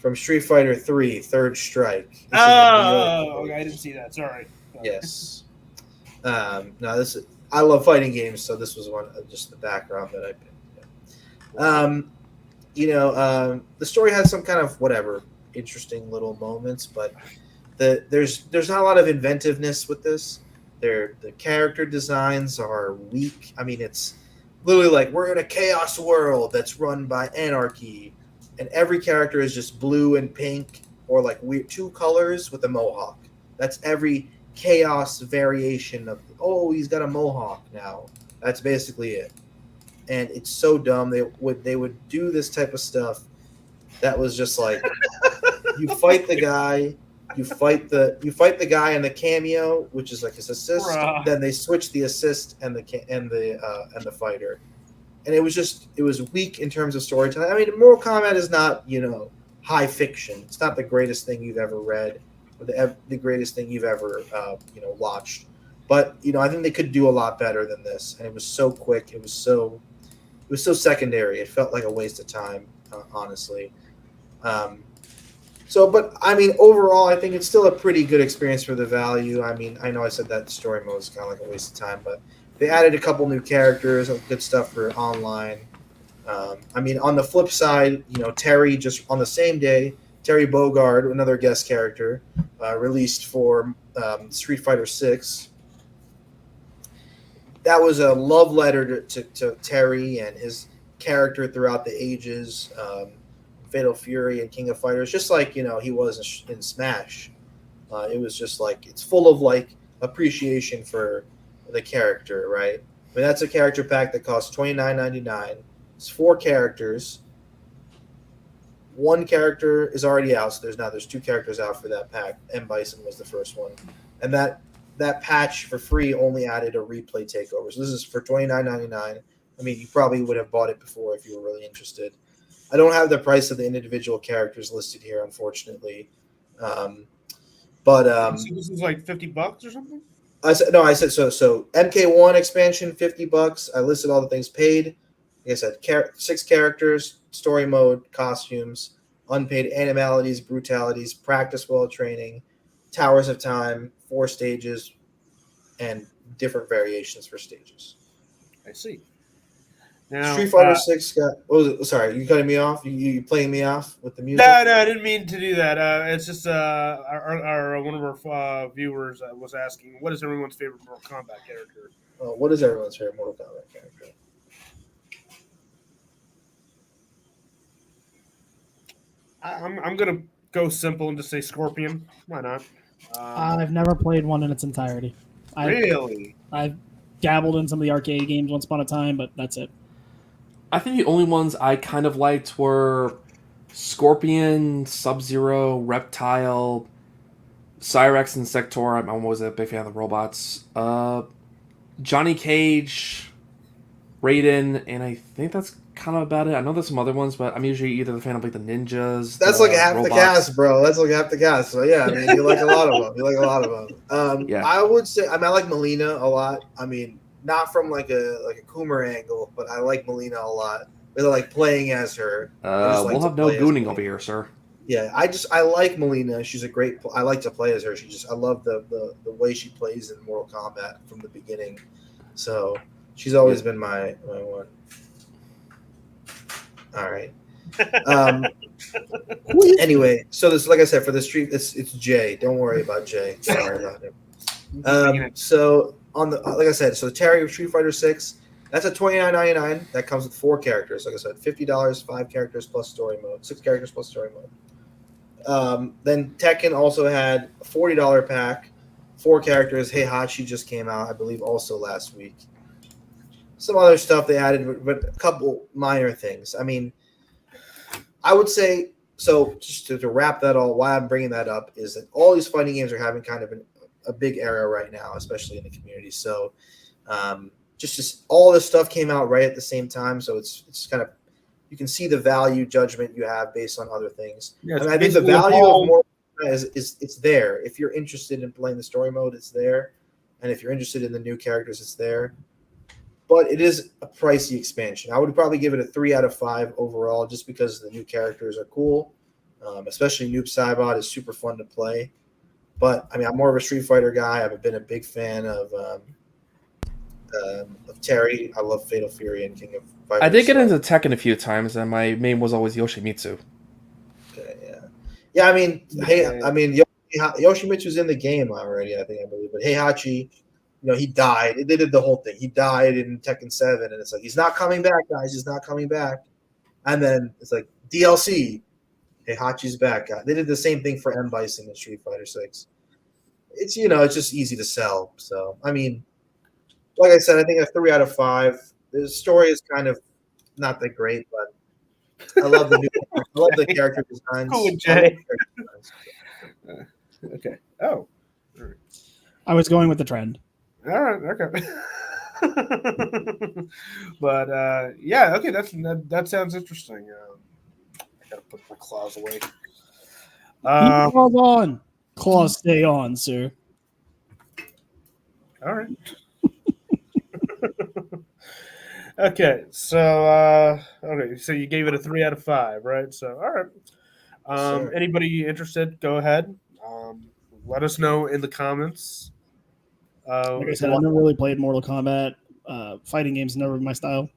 3, Third Strike. Okay, I didn't see that. Sorry. Yes. I love fighting games, so this was one just the background that I picked. The story has some kind of interesting little moments, but there's not a lot of inventiveness with this. The character designs are weak. I mean, it's literally like we're in a chaos world that's run by anarchy, and every character is just blue and pink or like weird 2 colors with a mohawk. That's every chaos variation of, oh, he's got a mohawk now. That's basically it. And it's so dumb. They would do this type of stuff that was just like you fight the guy, you fight the guy in the cameo, which is like his assist. Bruh. Then they switch the assist and the fighter, and it was weak in terms of storytelling. I mean, Mortal Kombat is not high fiction. It's not the greatest thing you've ever read or the greatest thing you've ever watched. But I think they could do a lot better than this. And it was so quick. It was so secondary. It felt like a waste of time, honestly. But I mean, overall, I think it's still a pretty good experience for the value. I mean, I know I said that story mode is kind of like a waste of time, but they added a couple new characters, good stuff for online. I mean, on the flip side, Terry, just on the same day, Terry Bogard, another guest character, released for Street Fighter 6. That was a love letter to Terry and his character throughout the ages. Fatal Fury and King of Fighters, just like he was in Smash. It was just like it's full of appreciation for the character, right? I mean, that's a character pack that costs $29.99. It's 4 characters. 1 character is already out, so there's 2 characters out for that pack. M. Bison was the first one, and that patch for free only added a replay takeover. So this is for $29.99. I mean, you probably would have bought it before if you were really interested. I don't have the price of the individual characters listed here, unfortunately. So this is like $50 or something? I said so MK1 expansion, $50. I listed all the things paid. Like I said, 6 characters, story mode, costumes, unpaid animalities, brutalities, practice while training, Towers of Time, 4 stages, and different variations for stages. I see. Now, Street Fighter 6 got. What was it? Sorry, you cutting me off? You playing me off with the music? No, I didn't mean to do that. It's just our one of our viewers was asking, what is everyone's favorite Mortal Kombat character? What is everyone's favorite Mortal Kombat character? I'm gonna go simple and just say Scorpion. Why not? I've never played one in its entirety. Really? I've dabbled in some of the arcade games once upon a time, but that's it. I think the only ones I kind of liked were Scorpion, Sub-Zero, Reptile, Cyrex, and Sector. I'm always a big fan of the robots. Johnny Cage, Raiden, and I think that's kind of about it. I know there's some other ones, but I'm usually either the fan of like the ninjas. That's like half the cast, bro. That's like half the cast. So yeah, I mean, you like a lot of them. Yeah. I would say, I like Melina a lot. I mean, not from like a Coomer angle, but I like Melina a lot. I like playing as her. We'll have no gooning over here, sir. Yeah, I like Melina. She's a great. I like to play as her. I love the way she plays in Mortal Kombat from the beginning. So she's always been my one. All right. Anyway, so this, like I said, for the street, it's Jay. Don't worry about Jay. Sorry about him. So on the like I said, so the Terry Street Fighter 6, that's a $29.99. That comes with 4 characters. Like I said, $50, 5 characters plus story mode, 6 characters plus story mode. Then Tekken also had a $40 pack, 4 characters. Heihachi just came out, I believe, also last week. Some other stuff they added, but a couple minor things. I mean, I would say, so just to wrap that all, why I'm bringing that up is that all these fighting games are having kind of a big era right now, especially in the community. So just all this stuff came out right at the same time. So it's kind of, you can see the value judgment you have based on other things. Yeah, I think the value of Mortal Kombat is it's there. If you're interested in playing the story mode, it's there. And if you're interested in the new characters, it's there. But it is a pricey expansion. I would probably give it a 3 out of 5 overall, just because the new characters are cool. Especially Noob Saibot is super fun to play. But I mean, I'm more of a Street Fighter guy. I've been a big fan of Terry. I love Fatal Fury and King of Fighters. I did get into Tekken a few times, and my main was always Yoshimitsu. Okay, yeah. I mean, Yoshimitsu's in the game already. I believe, but Heihachi. He died. They did the whole thing. He died in Tekken 7, and it's like, he's not coming back, guys. He's not coming back. And then it's like, DLC. Heihachi's back. They did the same thing for M. Bison in Street Fighter 6. It's, it's just easy to sell. So, I mean, like I said, I think a 3 out of 5. The story is kind of not that great, but I love the character designs. Cool, Jay. Okay. Oh. I was going with the trend. All right. Okay. But yeah. Okay. That sounds interesting. I gotta put my claws away. Claws on. Claws stay on, sir. All right. Okay. So so you gave it a 3 out of 5, right? So all right. Sure. Anybody interested? Go ahead. Let us know in the comments. Like I said, I've never really played Mortal Kombat. Fighting games never been my style.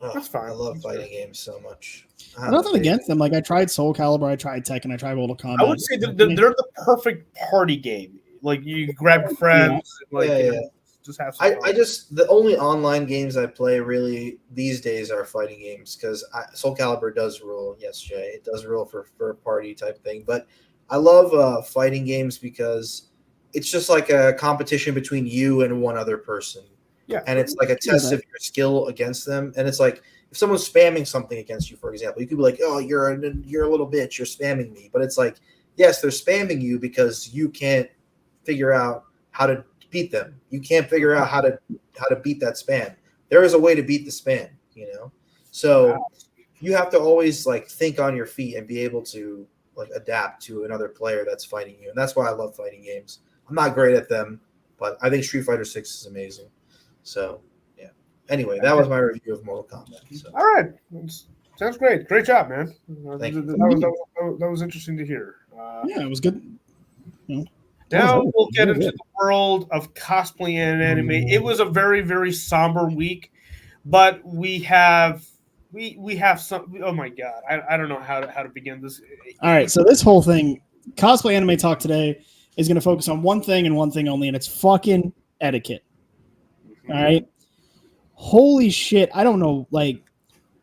That's fine. I love fighting games so much. Nothing against them. Like, I tried Soul Calibur, I tried Tekken, I tried Mortal Kombat. I would say they're the perfect party game. Like, you grab your friends, just have some fun. The only online games I play really these days are fighting games, because Soul Calibur does rule. Yes, Jay, it does rule for a party type thing. But I love fighting games because it's just like a competition between you and one other person. Yeah. And it's like a test of your skill against them. And it's like, if someone's spamming something against you, for example, you could be like, oh, you're a little bitch, you're spamming me. But it's like, yes, they're spamming you because you can't figure out how to beat them. You can't figure out how to beat that spam. There is a way to beat the spam, So you have to always like think on your feet and be able to like adapt to another player that's fighting you. And that's why I love fighting games. I'm not great at them, but I think Street Fighter 6 is amazing. So, yeah. Anyway, that was my review of Mortal Kombat. So. All right. Sounds great. Great job, man. Thank you. That was interesting to hear. Yeah, it was good. Now we'll get into the world of cosplay and anime. It was a very, very somber week, but we have some. Oh my god, I don't know how to begin this. All right, so this whole thing, cosplay anime talk today, is going to focus on one thing and one thing only, and it's fucking etiquette. All right, holy shit, I don't know. Like,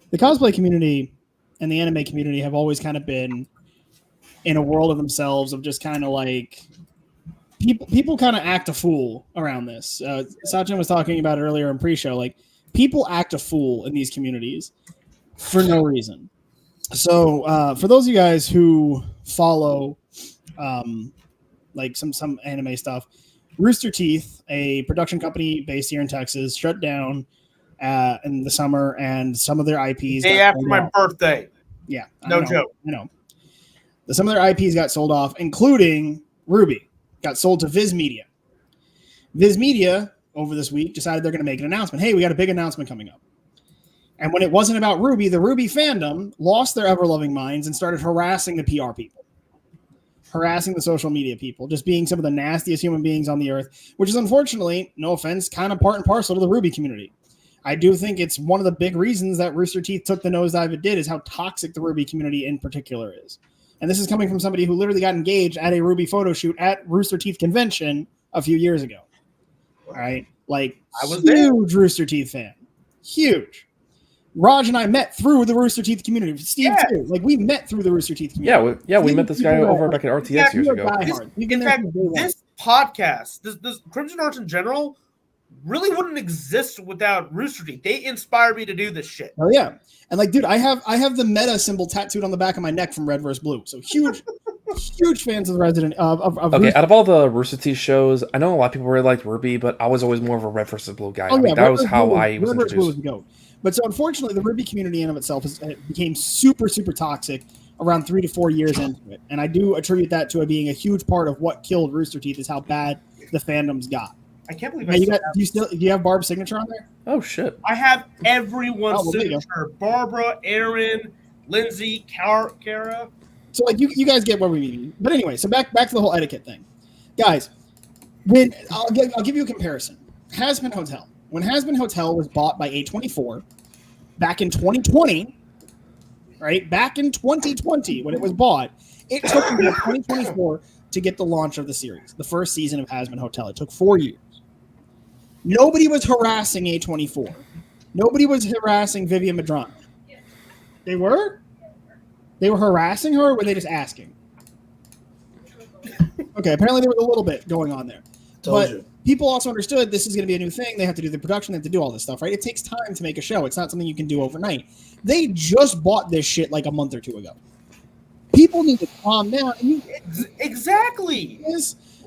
the cosplay community and the anime community have always kind of been in a world of themselves, of just kind of like. People kind of act a fool around this. Sachin was talking about it earlier in pre-show. Like, people act a fool in these communities for no reason. So for those of you guys who follow like some anime stuff, Rooster Teeth, a production company based here in Texas, shut down in the summer, and some of their IPs. Day after my birthday. Yeah. No joke. I know. Some of their IPs got sold off, including RWBY. Got sold to Viz Media. Viz Media, over this week, decided they're going to make an announcement. Hey, we got a big announcement coming up. And when it wasn't about RWBY, the RWBY fandom lost their ever-loving minds and started harassing the PR people, harassing the social media people, just being some of the nastiest human beings on the earth, which is unfortunately, no offense, kind of part and parcel to the RWBY community. I do think it's one of the big reasons that Rooster Teeth took the nosedive it did, is how toxic the RWBY community in particular is. And this is coming from somebody who literally got engaged at a RWBY photo shoot at Rooster Teeth convention a few years ago. All right. Like, I was huge there. Rooster Teeth fan. Huge. Raj and I met through the Rooster Teeth community. Steve, too. Like, we met through the Rooster Teeth community. We met this guy over back at RTS years ago. In fact, this podcast, this Crimson Arts in general, really wouldn't exist without Rooster Teeth. They inspire me to do this shit. Oh, yeah. And like, dude, I have the meta symbol tattooed on the back of my neck from Red vs. Blue. So huge, huge fans of the Resident of okay, out of all the Rooster Teeth shows, I know a lot of people really liked RWBY, but I was always more of a Red vs. Blue guy. That was how I was introduced. But so unfortunately, the RWBY community in of itself became super, super toxic around 3 to 4 years into it. And I do attribute that to it being a huge part of what killed Rooster Teeth, is how bad the fandoms got. I can't believe do you have Barb's signature on there? Oh shit! I have everyone's signature: Barbara, Aaron, Lindsay, Kara. So like you guys get what we mean. But anyway, so back to the whole etiquette thing, guys. When I'll give you a comparison. Hazbin Hotel. When Hazbin Hotel was bought by A24 back in 2020, right? Back in 2020 when it was bought, it took until 2024 to get the launch of the series, the first season of Hazbin Hotel. It took 4 years. Nobody was harassing A24. Nobody was harassing Vivian Madrano. They were? They were harassing her, or were they just asking? Okay, apparently there was a little bit going on there. But people also understood this is going to be a new thing. They have to do the production. They have to do all this stuff, right? It takes time to make a show. It's not something you can do overnight. They just bought this shit like a month or two ago. People need to calm down. Exactly.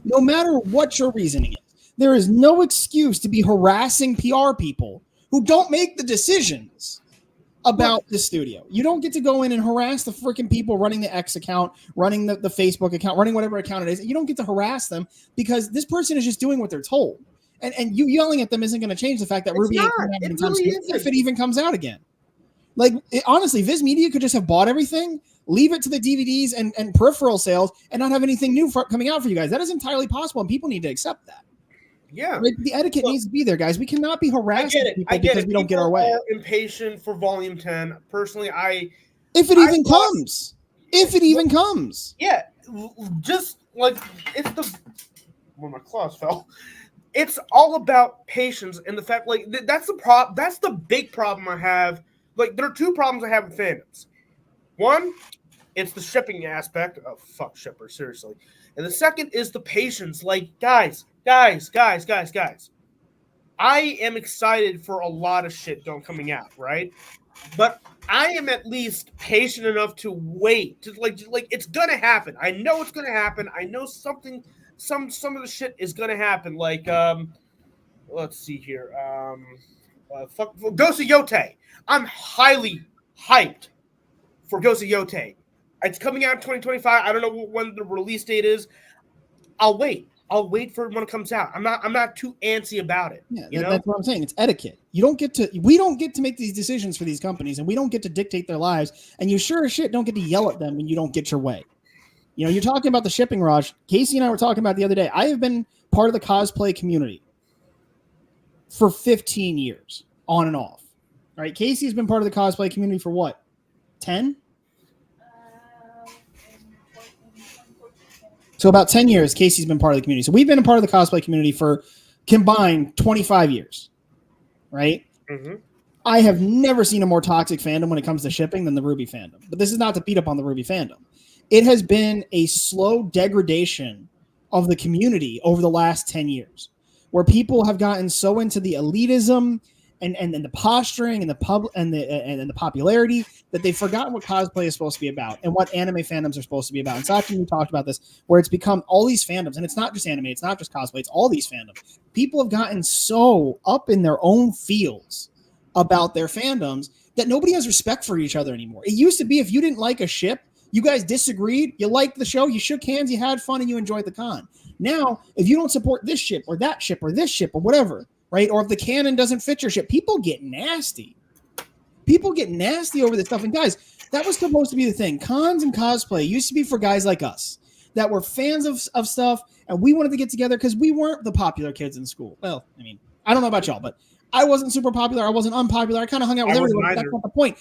No matter what your reasoning is, there is no excuse to be harassing PR people who don't make the decisions about the studio. You don't get to go in and harass the freaking people running the X account, running the Facebook account, running whatever account it is. You don't get to harass them because this person is just doing what they're told. And you yelling at them isn't going to change the fact that RWBY ain't coming out anytime soon, if it even comes out again. Like, honestly, Viz Media could just have bought everything, leave it to the DVDs and peripheral sales, and not have anything new coming out for you guys. That is entirely possible, and people need to accept that. Yeah, like, the etiquette needs to be there, guys. We cannot be harassing people because we don't get our way. Impatient for Volume 10. Personally, if it even comes, yeah, just like it's the where my claws fell. It's all about patience and the fact, like that's the problem. That's the big problem I have. Like, there are two problems I have with fandoms. One, it's the shipping aspect. Oh, fuck shippers, seriously. And the second is the patience. Like, guys. I am excited for a lot of shit coming out, right? But I am at least patient enough to wait. To like it's gonna happen. I know it's gonna happen. I know some of the shit is gonna happen. Like, let's see here. Ghost of Yote. I'm highly hyped for Ghost of Yote. It's coming out in 2025. I don't know when the release date is. I'll wait for it when it comes out. I'm not too antsy about it. Yeah, that's what I'm saying. It's etiquette. We don't get to make these decisions for these companies, and we don't get to dictate their lives. And you sure as shit don't get to yell at them when you don't get your way. You know, you're talking about the shipping rush. Casey and I were talking about it the other day. I have been part of the cosplay community for 15 years, on and off. All right, Casey's been part of the cosplay community for what? 10? So about 10 years, Casey's been part of the community. So we've been a part of the cosplay community for combined 25 years, right? Mm-hmm. I have never seen a more toxic fandom when it comes to shipping than the RWBY fandom. But this is not to beat up on the RWBY fandom. It has been a slow degradation of the community over the last 10 years, where people have gotten so into the elitism and the posturing and the popularity that they've forgotten what cosplay is supposed to be about and what anime fandoms are supposed to be about. And Sachi, you talked about this, where it's become all these fandoms, and it's not just anime, it's not just cosplay, it's all these fandoms. People have gotten so up in their own fields about their fandoms that nobody has respect for each other anymore. It used to be if you didn't like a ship, you guys disagreed, you liked the show, you shook hands, you had fun, and you enjoyed the con. Now, if you don't support this ship or that ship or this ship or whatever, right, or if the canon doesn't fit your ship, people get nasty. People get nasty over this stuff. And guys, that was supposed to be the thing. Cons and cosplay used to be for guys like us that were fans of stuff, and we wanted to get together because we weren't the popular kids in school. Well, I mean, I don't know about y'all, but I wasn't super popular. I wasn't unpopular. I kind of hung out with everyone. That's not the point.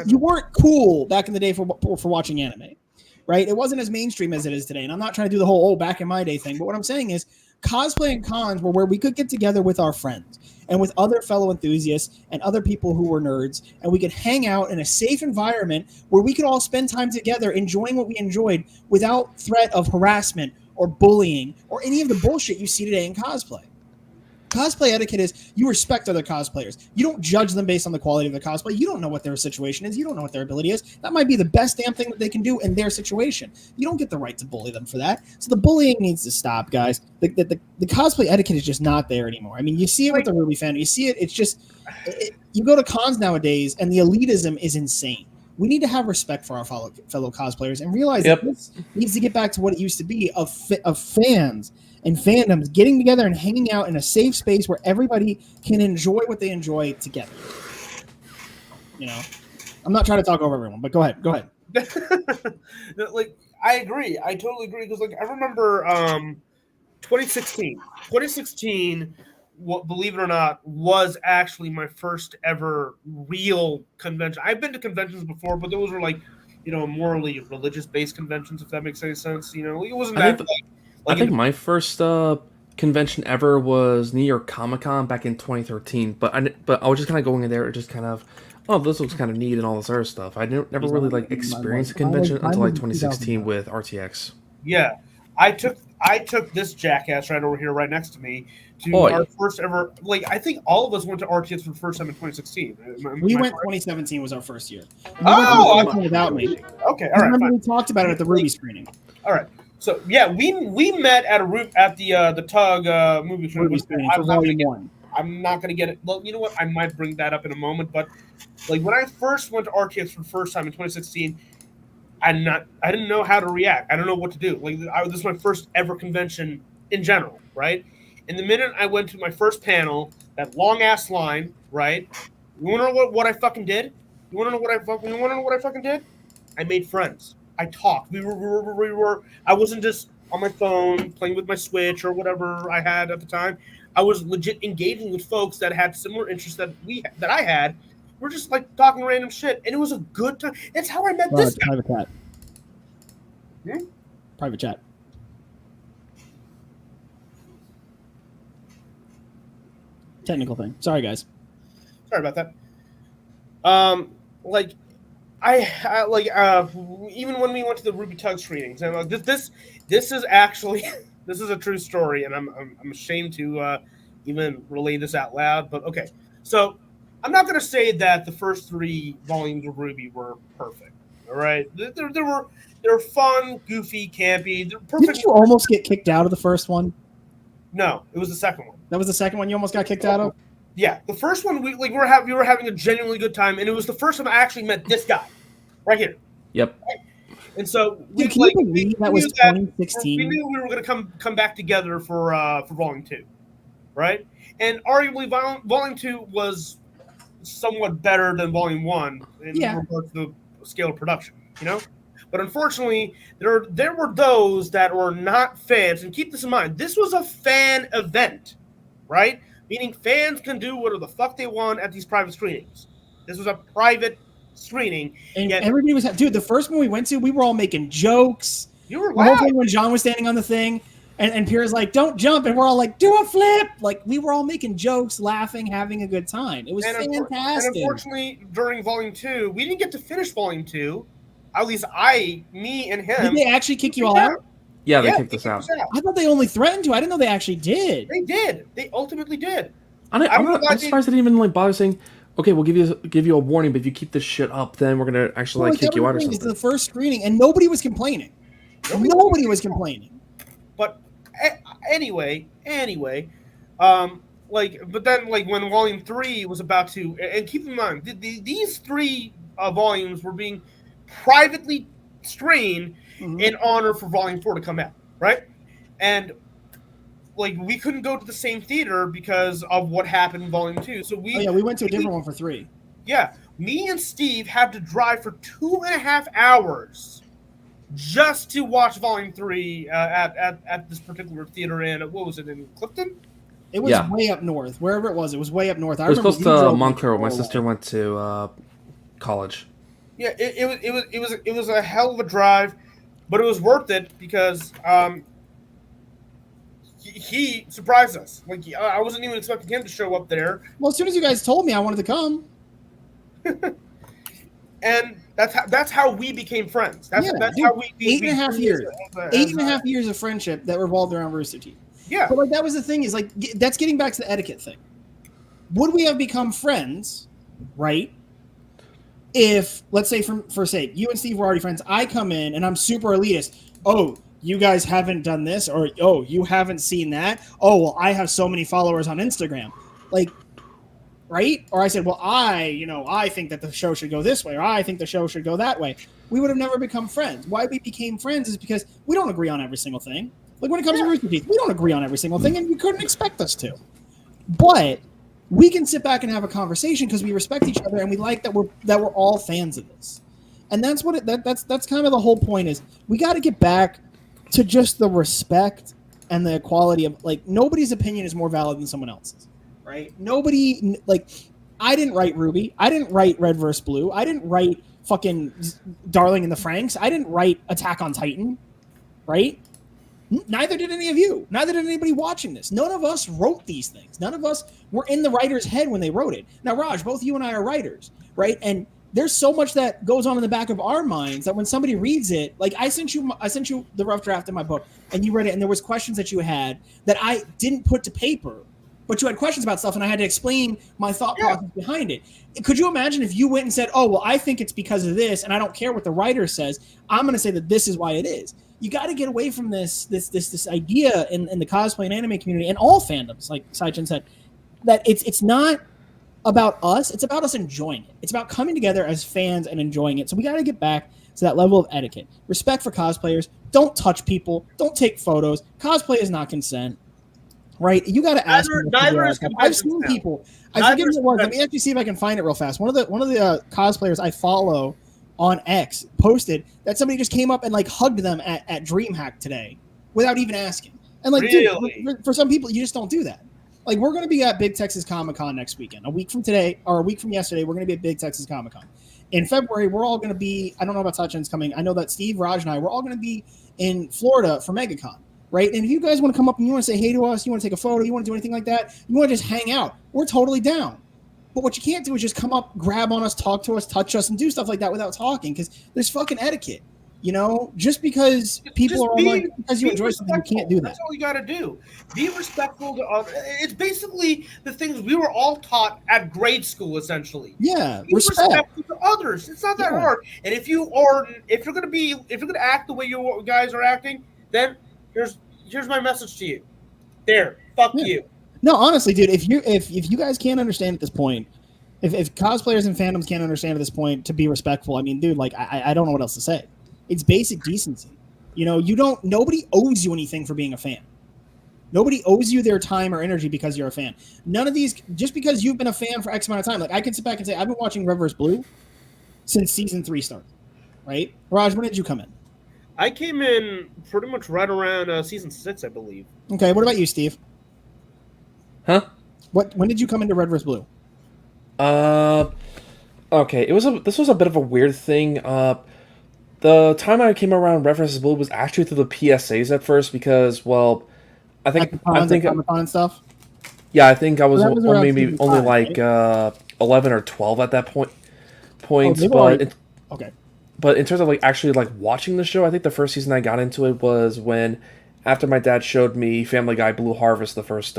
You weren't cool back in the day for watching anime, right? It wasn't as mainstream as it is today. And I'm not trying to do the whole, back in my day thing. But what I'm saying is cosplay and cons were where we could get together with our friends and with other fellow enthusiasts and other people who were nerds. And we could hang out in a safe environment where we could all spend time together enjoying what we enjoyed without threat of harassment or bullying or any of the bullshit you see today in cosplay. Cosplay etiquette is you respect other cosplayers. You don't judge them based on the quality of the cosplay. You don't know what their situation is. You don't know what their ability is. That might be the best damn thing that they can do in their situation. You don't get the right to bully them for that. So the bullying needs to stop, guys. The cosplay etiquette is just not there anymore. I mean, you see it with the RWBY fan. You see it. It's just you go to cons nowadays, and the elitism is insane. We need to have respect for our fellow cosplayers and realize that this needs to get back to what it used to be of fans and fandoms getting together and hanging out in a safe space where everybody can enjoy what they enjoy together. You know, I'm not trying to talk over everyone, but go ahead. Like, I agree. I totally agree. Because, like, I remember 2016. 2016, believe it or not, was actually my first ever real convention. I've been to conventions before, but those were like, you know, morally religious-based conventions, if that makes any sense. You know, it wasn't that. I think my first convention ever was New York Comic Con back in 2013. But I was just kind of going in there, just kind of, oh, this looks kind of neat and all this other stuff. I never really like experienced a convention until like 2016 with RTX. Yeah, I took this jackass right over here, right next to me, to our first ever. Like, I think all of us went to RTX for the first time in 2016. We went 2017 was our first year. Without me. Okay, all right. Remember we talked about it at the RWBY screening. All right. So yeah, we met at the Tug movie screening. I'm not gonna get it. Well, you know what? I might bring that up in a moment. But like when I first went to RTX for the first time in 2016, I didn't know how to react. I don't know what to do. Like this is my first ever convention in general, right? And the minute I went to my first panel, that long ass line, right? You wanna know what I fucking did? You wanna know what I fucking did? I made friends. I talked. We were. I wasn't just on my phone playing with my Switch or whatever I had at the time. I was legit engaging with folks that had similar interests that I had. We're just like talking random shit, and it was a good time. That's how I met this guy. Private chat. Private chat. Technical thing. Sorry, guys. Sorry about that. Like. I like even when we went to the RWBY Tug screenings, and like this is actually this is a true story, and I'm ashamed to even relay this out loud. But okay, so I'm not going to say that the first 3 volumes of RWBY were perfect. All right, they're fun, goofy, campy. They're perfect. Did you almost get kicked out of the first one? No, it was the second one. That was the second one you almost got kicked out of? Yeah, the first one we were having a genuinely good time, and it was the first time I actually met this guy, right here. Yep. Right? And so you believe that was 2016? We knew we were going to come back together for Volume 2, right? And arguably, Volume 2 was somewhat better than Volume 1 in regards to the scale of production, you know. But unfortunately, there were those that were not fans. And keep this in mind, this was a fan event, right? Meaning fans can do whatever the fuck they want at these private screenings. This was a private screening. And yet everybody was, dude, the first one we went to, we were all making jokes. you were The whole loud. thing when John was standing on the thing and Pierre's like, don't jump. And we're all like, do a flip. Like, we were all making jokes, laughing, having a good time. It was And fantastic. unfortunately, during Volume 2, we didn't get to finish Volume 2. At least me and Did him. they actually kick you all out? Yeah, they Yeah, kicked us out. I thought they only threatened to. I didn't know they actually did. They did. They ultimately did. I'm glad surprised they didn't even like bother saying, okay, we'll give you a warning, but if you keep this shit up, then we're gonna actually like kick you out or It's something. the first screening, and nobody was complaining. Nobody was complaining. But anyway, but then when Volume 3 was about to, and keep in mind, these 3 volumes were being privately screened in honor for Volume 4 to come out, right? And we couldn't go to the same theater because of what happened in Volume 2. So we went to a different one for 3. Yeah, me and Steve had to drive for 2.5 hours just to watch Volume 3 at this particular theater in, what was it, in Clifton? It was way up north. Wherever it was way up north. It was close to Montclair. My sister went to college. Yeah, it was a hell of a drive, but it was worth it because he surprised us. I wasn't even expecting him to show up there. Well, as soon as you guys told me, I wanted to come. And that's how we became friends. That's Dude, how we 8.5 years. 8.5 years of friendship that revolved around Rooster Teeth. Yeah. But that was the thing is that's getting back to the etiquette thing. Would we have become friends, right? If, let's say for sake, you and Steve were already friends, I come in and I'm super elitist. Oh, you guys haven't done this, or oh, you haven't seen that. Oh, well, I have so many followers on Instagram. Right? Or I said, well, I think that the show should go this way, or I think the show should go that way. We would have never become friends. Why we became friends is because we don't agree on every single thing. When it comes to Rooster Teeth, we don't agree on every single thing, and you couldn't expect us to. But we can sit back and have a conversation because we respect each other and we like that we're all fans of this. And that's what that's kind of the whole point is we got to get back to just the respect and the equality of nobody's opinion is more valid than someone else's. Right? Nobody I didn't write Ruby. I didn't write Red vs. Blue. I didn't write fucking Darling in the Franxx. I didn't write Attack on Titan. Right? Neither did any of you. Neither did anybody watching this. None of us wrote these things. None of us were in the writer's head when they wrote it. Now, Raj, both you and I are writers, right? And there's so much that goes on in the back of our minds that when somebody reads it, I sent you the rough draft of my book, and you read it, and there was questions that you had that I didn't put to paper, but you had questions about stuff, and I had to explain my thought process behind it. Could you imagine if you went and said, oh, well, I think it's because of this, and I don't care what the writer says. I'm going to say that this is why it is. You got to get away from this idea in the cosplay and anime community and all fandoms, like Saichin said, that it's not about us. It's about us enjoying it. It's about coming together as fans and enjoying it. So we got to get back to that level of etiquette. Respect for cosplayers. Don't touch people. Don't take photos. Cosplay is not consent. Right? You got to ask. Neither is I've seen people. I forget what it was. Let me actually see if I can find it real fast. One of the cosplayers I follow on X posted that somebody just came up and hugged them at DreamHack today without even asking. And really? dude, for some people, you just don't do that. We're going to be at Big Texas Comic Con next weekend. A week from today, or a week from yesterday, we're going to be at Big Texas Comic Con. In February, we're all going to be, I don't know about Sachin's coming. I know that Steve, Raj, and I, we're all going to be in Florida for MegaCon. Right? And if you guys want to come up and you want to say hey to us, you want to take a photo, you want to do anything like that, you want to just hang out, we're totally down. But what you can't do is just come up, grab on us, talk to us, touch us, and do stuff like that without talking, because there's fucking etiquette. Just because people are online, because you enjoy something, you can't do that. That's all you got to do. Be respectful to others. It's basically the things we were all taught at grade school, essentially. Yeah, Be respectful to others. It's not that hard. And if you're gonna act the way you guys are acting, then here's my message to you. There, fuck you. No, honestly, dude, if you guys can't understand at this point, if cosplayers and fandoms can't understand at this point to be respectful, I mean, dude, I don't know what else to say. It's basic decency. Nobody owes you anything for being a fan. Nobody owes you their time or energy because you're a fan. None of these, just because you've been a fan for X amount of time, I can sit back and say, I've been watching Red vs. Blue since season 3 started. right? Raj, when did you come in? I came in pretty much right around season 6, I believe. Okay, what about you, Steve? Huh? When did you come into Red vs. Blue? Okay. This was a bit of a weird thing. The time I came around Red vs. Blue was actually through the PSAs at first because, well, I think Comic-Con and stuff. Yeah, I think I was, Well, that was around maybe season only 5, like right? 11 or 12 at that point. they were But already- Okay. but in terms of like actually like watching the show, I think the first season I got into it was when after my dad showed me Family Guy Blue Harvest, the first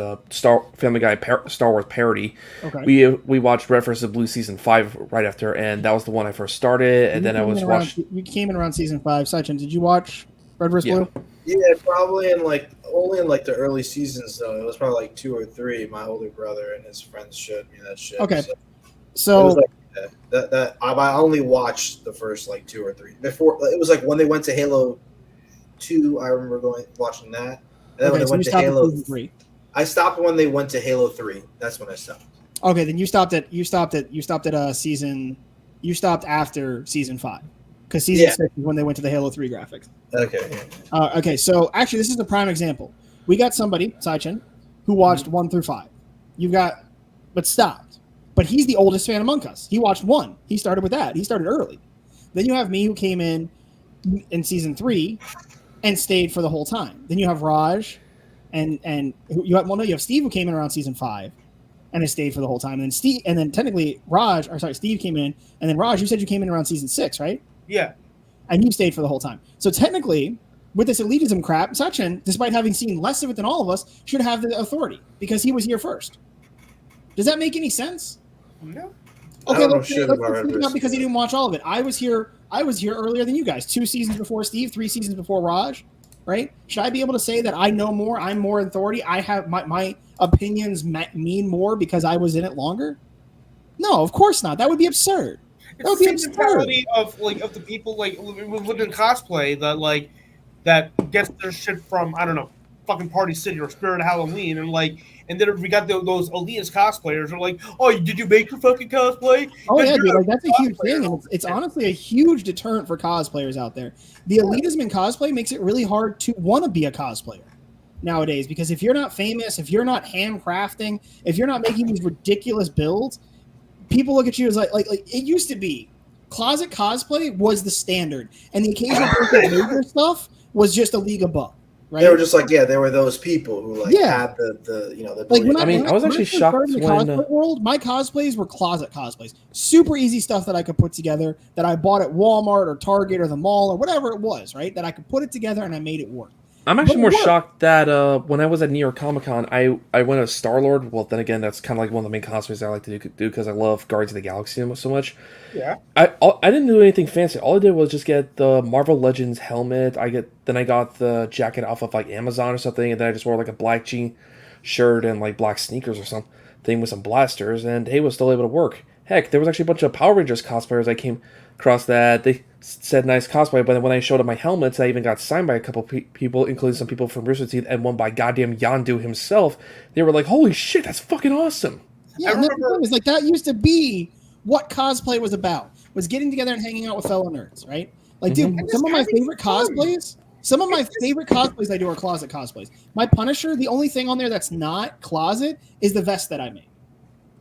Family Guy Star Wars parody. Okay. We watched Red vs. Blue season 5 right after, and that was the one I first started, and then I was watching. You came in around season 5. Sachin, did you watch Red vs. Yeah. Blue? Yeah, probably only in the early seasons though. It was probably like 2 or 3. My older brother and his friends showed me that shit. Okay. So it was So that I only watched the first 2 or 3. Before it was when they went to Halo 2. I remember watching that. And then when they so you went to stopped at Halo season 3. I stopped when they went to Halo 3. That's when I stopped. Okay, then you stopped at season. You stopped after season 5, because season 6 is when they went to the Halo 3 graphics. Okay. Okay, so actually, this is a prime example. We got somebody, Saichin, who watched 1 through 5. But stopped. But he's the oldest fan among us. He watched 1. He started with that. He started early. Then you have me, who came in season 3 and stayed for the whole time. Then you have Raj, and you have Steve, who came in around season 5 and has stayed for the whole time. And then technically Steve came in, and then Raj, you said you came in around season 6, right? Yeah. And you stayed for the whole time. So technically, with this elitism crap, Sachin, despite having seen less of it than all of us, should have the authority because he was here first. Does that make any sense? No. Okay, let's think about because he didn't watch all of it. I was here earlier than you guys. 2 seasons before Steve, 3 seasons before Raj, right? Should I be able to say that I know more? I'm more authority. I have my opinions mean more because I was in it longer? No, of course not. That would be absurd. That would be It's the mentality of the people within cosplay that gets their shit from, I don't know, fucking Party City or Spirit of Halloween, and then we got those elitist cosplayers who are like, oh, did you make your fucking cosplay? Oh yeah, dude, that's a huge thing, and it's honestly a huge deterrent for cosplayers out there. The elitism in cosplay makes it really hard to want to be a cosplayer nowadays, because if you're not famous, if you're not handcrafting, if you're not making these ridiculous builds, people look at you as like it used to be. Closet cosplay was the standard, and the occasional person that made their stuff was just a league above. Right? They were just there were those people who had the when I was actually shocked in the when cosplay world, my cosplays were closet cosplays. Super easy stuff that I could put together that I bought at Walmart or Target or the mall or whatever it was, right? That I could put it together and I made it work. I'm actually more shocked that when I was at New York Comic Con, I went as Star-Lord. Well, then again, that's kind of one of the main cosplays I like to do because I love Guardians of the Galaxy so much. Yeah. I didn't do anything fancy. All I did was just get the Marvel Legends helmet. I got the jacket off of Amazon or something, and then I just wore a black jean shirt and black sneakers or something with some blasters, and it was still able to work. Heck, there was actually a bunch of Power Rangers cosplayers I came across that they said nice cosplay, but then when I showed up my helmets, I even got signed by a couple people, including some people from Rooster Teeth, and one by goddamn Yondu himself. They were like, "Holy shit, that's fucking awesome!" Yeah, and that's the thing, is that used to be what cosplay was about, was getting together and hanging out with fellow nerds, right? Dude, some of my favorite cosplays I do are closet cosplays. My Punisher, the only thing on there that's not closet is the vest that I made,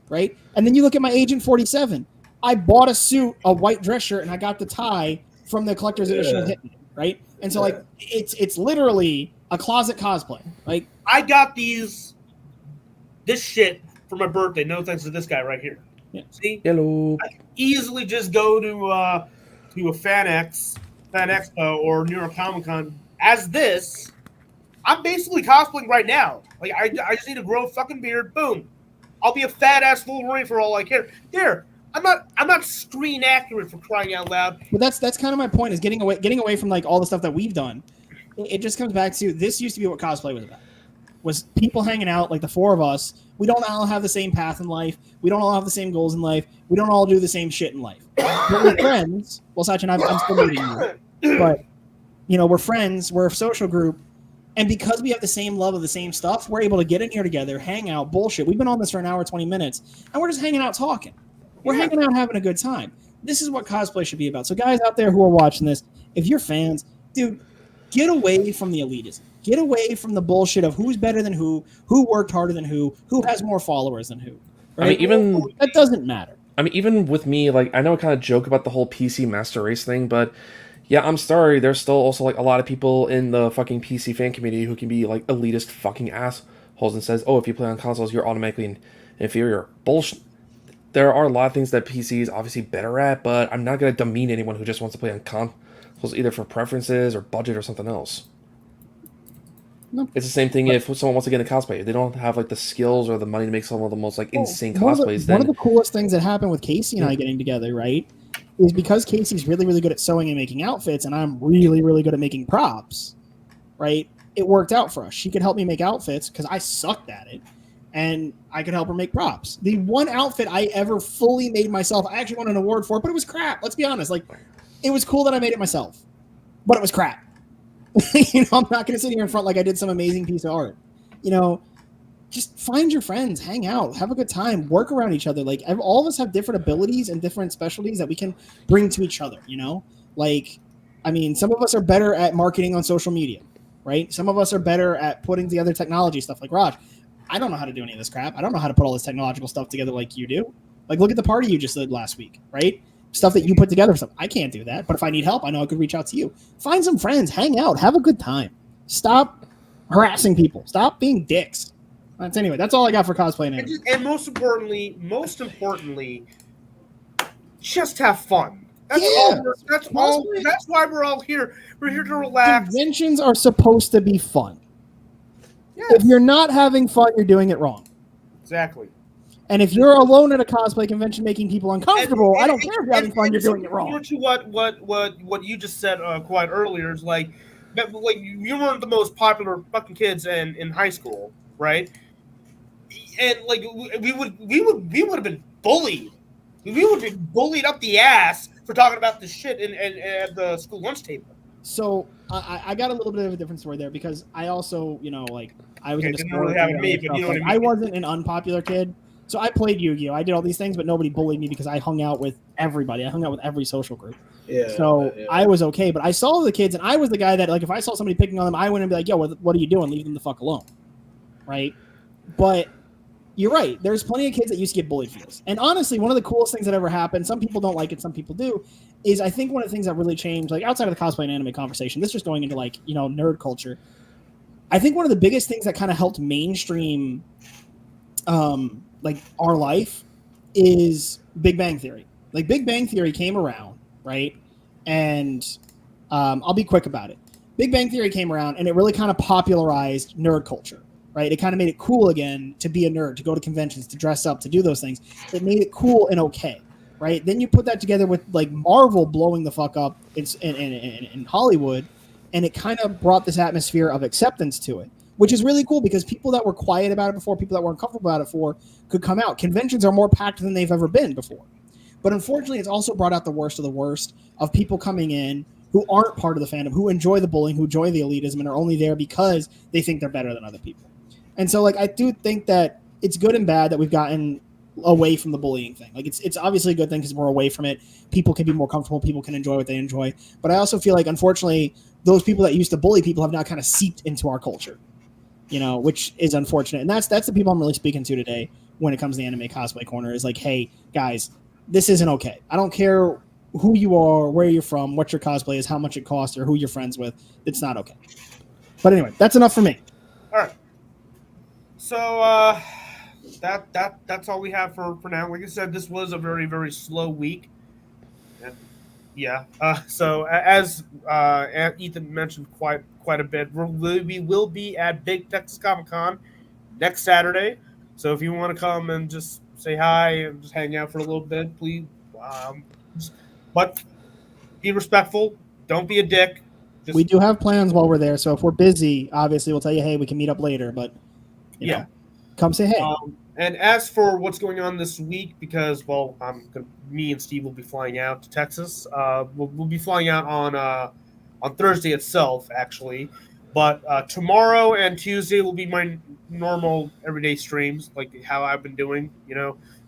right? And then you look at my Agent 47. I bought a suit, a white dress shirt, and I got the tie from the collector's edition of Hitman, right? And so it's literally a closet cosplay. I got this shit for my birthday. No thanks to this guy right here. Yeah. See, Hello. I can easily just go to a Fan Expo or New York Comic Con as this. I'm basically cosplaying right now. I just need to grow a fucking beard. Boom, I'll be a fat ass Wolverine for all I care. There. I'm not screen accurate, for crying out loud. But that's kind of my point, is getting away from all the stuff that we've done. It just comes back to, this used to be what cosplay was about. Was people hanging out, the 4 of us. We don't all have the same path in life. We don't all have the same goals in life. We don't all do the same shit in life. But we're friends. Well, Sachin, I'm still meeting you. But we're friends. We're a social group. And because we have the same love of the same stuff, we're able to get in here together, hang out, bullshit. We've been on this for an hour, 20 minutes, and we're just hanging out talking. We're hanging out having a good time. This is what cosplay should be about. So guys out there who are watching this, if you're fans, dude, get away from the elitism. Get away from the bullshit of who's better than who worked harder than who has more followers than who. Right? I mean, even that doesn't matter. I mean, even with me, like, I know I kind of joke about the whole PC Master Race thing, but yeah, I'm sorry. There's still also, like, a lot of people in the fucking PC fan community who can be, like, elitist fucking assholes and says, oh, if you play on consoles, you're automatically inferior. Bullshit. There are a lot of things that PC is obviously better at, but I'm not going to demean anyone who just wants to play on consoles either for preferences or budget or something else. No. It's the same thing if someone wants to get into cosplay. If they don't have, like, the skills or the money to make some of the most, like, insane cosplays, one of the coolest things that happened with Casey and I getting together, right, is because Casey's really, really good at sewing and making outfits, and I'm really, really good at making props, right? It worked out for us. She could help me make outfits because I sucked at it, and I could help her make props. The one outfit I ever fully made myself, I actually won an award for it, but it was crap. Let's be honest. Like, it was cool that I made it myself, but it was crap. I'm not going to sit here in front like I did some amazing piece of art. Just find your friends, hang out, have a good time, work around each other. Like, all of us have different abilities and different specialties that we can bring to each other, Like, I mean, some of us are better at marketing on social media, right? Some of us are better at putting together technology stuff like Raj. I don't know how to do any of this crap. I don't know how to put all this technological stuff together like you do. Like, look at the party you just did last week, right? Stuff that you put together. Stuff. I can't do that, but if I need help, I know I could reach out to you. Find some friends, hang out, have a good time. Stop harassing people. Stop being dicks. Anyway, that's all I got for cosplay now. And most importantly, just have fun. That's all. That's why we're all here. We're here to relax. Conventions are supposed to be fun. Yes. If you're not having fun, you're doing it wrong. Exactly. And if you're alone at a cosplay convention making people uncomfortable, I don't care if you're having fun, you're doing it wrong. To what you just said quite earlier is like you weren't the most popular fucking kids in high school, right? And like we would have been bullied. We would have been bullied up the ass for talking about this shit at the school lunch table. So I got a little bit of a different story there because I also, I was into sport. I wasn't an unpopular kid. So I played Yu-Gi-Oh! I did all these things, but nobody bullied me because I hung out with everybody. I hung out with every social group. Yeah. So I was okay, but I saw the kids, and I was the guy that, like, if I saw somebody picking on them, I wouldn't be like, yo, what are you doing? Leave them the fuck alone. Right? But you're right. There's plenty of kids that used to get bullied for this. And honestly, one of the coolest things that ever happened, some people don't like it, some people do, is I think one of the things that really changed, like outside of the cosplay and anime conversation, this is just going into like, nerd culture. I think one of the biggest things that kind of helped mainstream like our life is Big Bang Theory. Like Big Bang Theory came around, right? And I'll be quick about it. Big Bang Theory came around and it really kind of popularized nerd culture, right? It kind of made it cool again to be a nerd, to go to conventions, to dress up, to do those things. It made it cool and okay, right? Then you put that together with like Marvel blowing the fuck up in Hollywood, and it kind of brought this atmosphere of acceptance to it, which is really cool because people that were quiet about it before, people that were uncomfortable about it before, could come out. Conventions are more packed than they've ever been before. But unfortunately, it's also brought out the worst of the worst of people coming in who aren't part of the fandom, who enjoy the bullying, who enjoy the elitism, and are only there because they think they're better than other people. And so, like, I do think that it's good and bad that we've gotten away from the bullying thing. Like, it's obviously a good thing because we're away from it. People can be more comfortable. People can enjoy what they enjoy. But I also feel like, unfortunately, those people that used to bully people have now kind of seeped into our culture, which is unfortunate. And that's the people I'm really speaking to today when it comes to the Anime Cosplay Corner is like, hey, guys, this isn't okay. I don't care who you are, where you're from, what your cosplay is, how much it costs, or who you're friends with. It's not okay. But anyway, that's enough for me. All right. So that's all we have for now. Like I said, this was a very, very slow week. Yeah. So as Ethan mentioned quite a bit, we will be at Big Texas Comic Con next Saturday. So if you want to come and just say hi and just hang out for a little bit, please. But be respectful. Don't be a dick. We do have plans while we're there. So if we're busy, obviously we'll tell you, hey, we can meet up later. But you know, come say hey. And as for what's going on this week, because me and Steve will be flying out to Texas. We'll be flying out on Thursday itself, actually. But tomorrow and Tuesday will be my normal everyday streams, like how I've been doing. In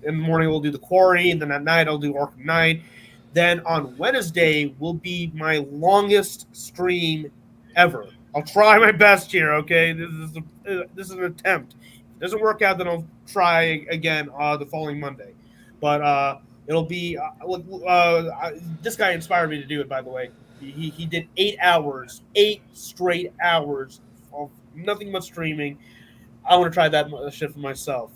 the morning we'll do the Quarry, and then at night I'll do Arkham Knight. Then on Wednesday will be my longest stream ever. I'll try my best here. Okay, this is an attempt. If it doesn't work out, then I'll try again the following Monday. But it'll be this guy inspired me to do it. By the way, he did 8 hours, 8 straight hours of nothing but streaming. I want to try that shit for myself.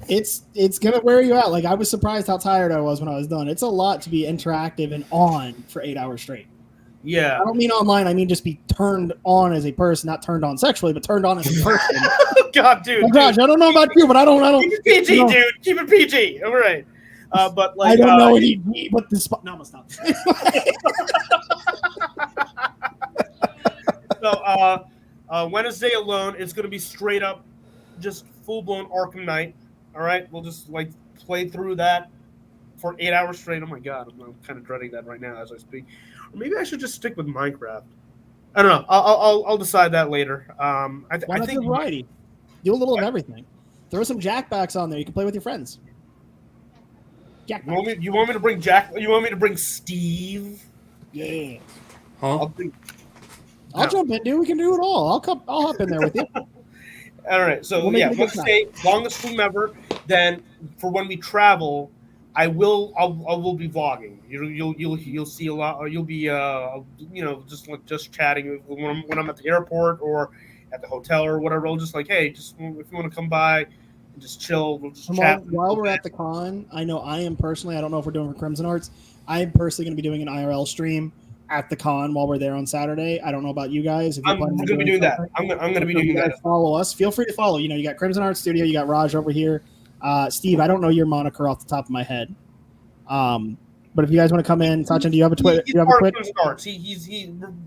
It's gonna wear you out. Like, I was surprised how tired I was when I was done. It's a lot to be interactive and on for 8 hours straight. Yeah. I don't mean online. I mean just be turned on as a person, not turned on sexually, but turned on as a person. God, dude. Oh gosh, I don't know about you, but I don't. Keep it PG, you know, dude. Keep it PG. All right. But like, I don't know any. But the spot. No, I'm gonna stop. So Wednesday alone, it's gonna be straight up, just full blown Arkham Knight. All right, we'll just like play through that for 8 hours straight. Oh my god, I'm kind of dreading that right now as I speak. Or maybe I should just stick with Minecraft. I don't know. I'll decide that later. I Why not think do variety? Do a little of everything. Throw some jackbacks on there. You can play with your friends. Jackbacks. you want me to bring Jack? You want me to bring Steve? Yeah. Huh? I'll jump in, dude. We can do it all. I'll hop in there with you. All right, so We'll make yeah, it a good let's say longest stream ever. Then for when we travel, I will be vlogging. You'll see a lot. Or you'll be just chatting when I'm at the airport or at the hotel or whatever. I'll just like, hey, just if you want to come by and just chill, we'll just chat. While we're at the con, I know I am personally. I don't know if we're doing for Crimson Arts. I am personally going to be doing an IRL stream at the con while we're there on Saturday. I don't know about you guys. If you're I'm planning going on to be doing that. something. I'm going to be So doing you guys that. follow us. Feel free to follow. You got Crimson Arts Studio. You got Raj over here. Steve, I don't know your moniker off the top of my head. But if you guys want to come in, Sachin, do you have a Twitter? He's Do you have a part of Twitter? Crimson Arts.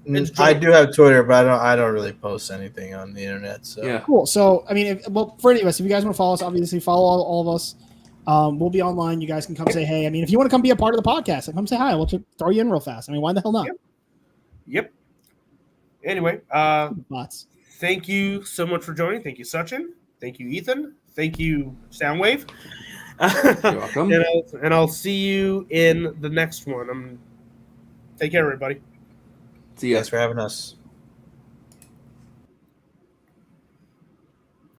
It's I do have Twitter, but I don't really post anything on the internet. So Yeah. Cool. So, I mean, for any of us, if you guys want to follow us, obviously follow all of us. We'll be online. You guys can come say hey. I mean, if you want to come be a part of the podcast, then come say hi. We'll just throw you in real fast. I mean, why the hell not? Yep. Anyway, Bots. thank you so much for joining. Thank you, Sachin. Thank you, Ethan. Thank you, Soundwave. You're welcome. And I'll see you in the next one. Take care, everybody. See ya. thanks for having us.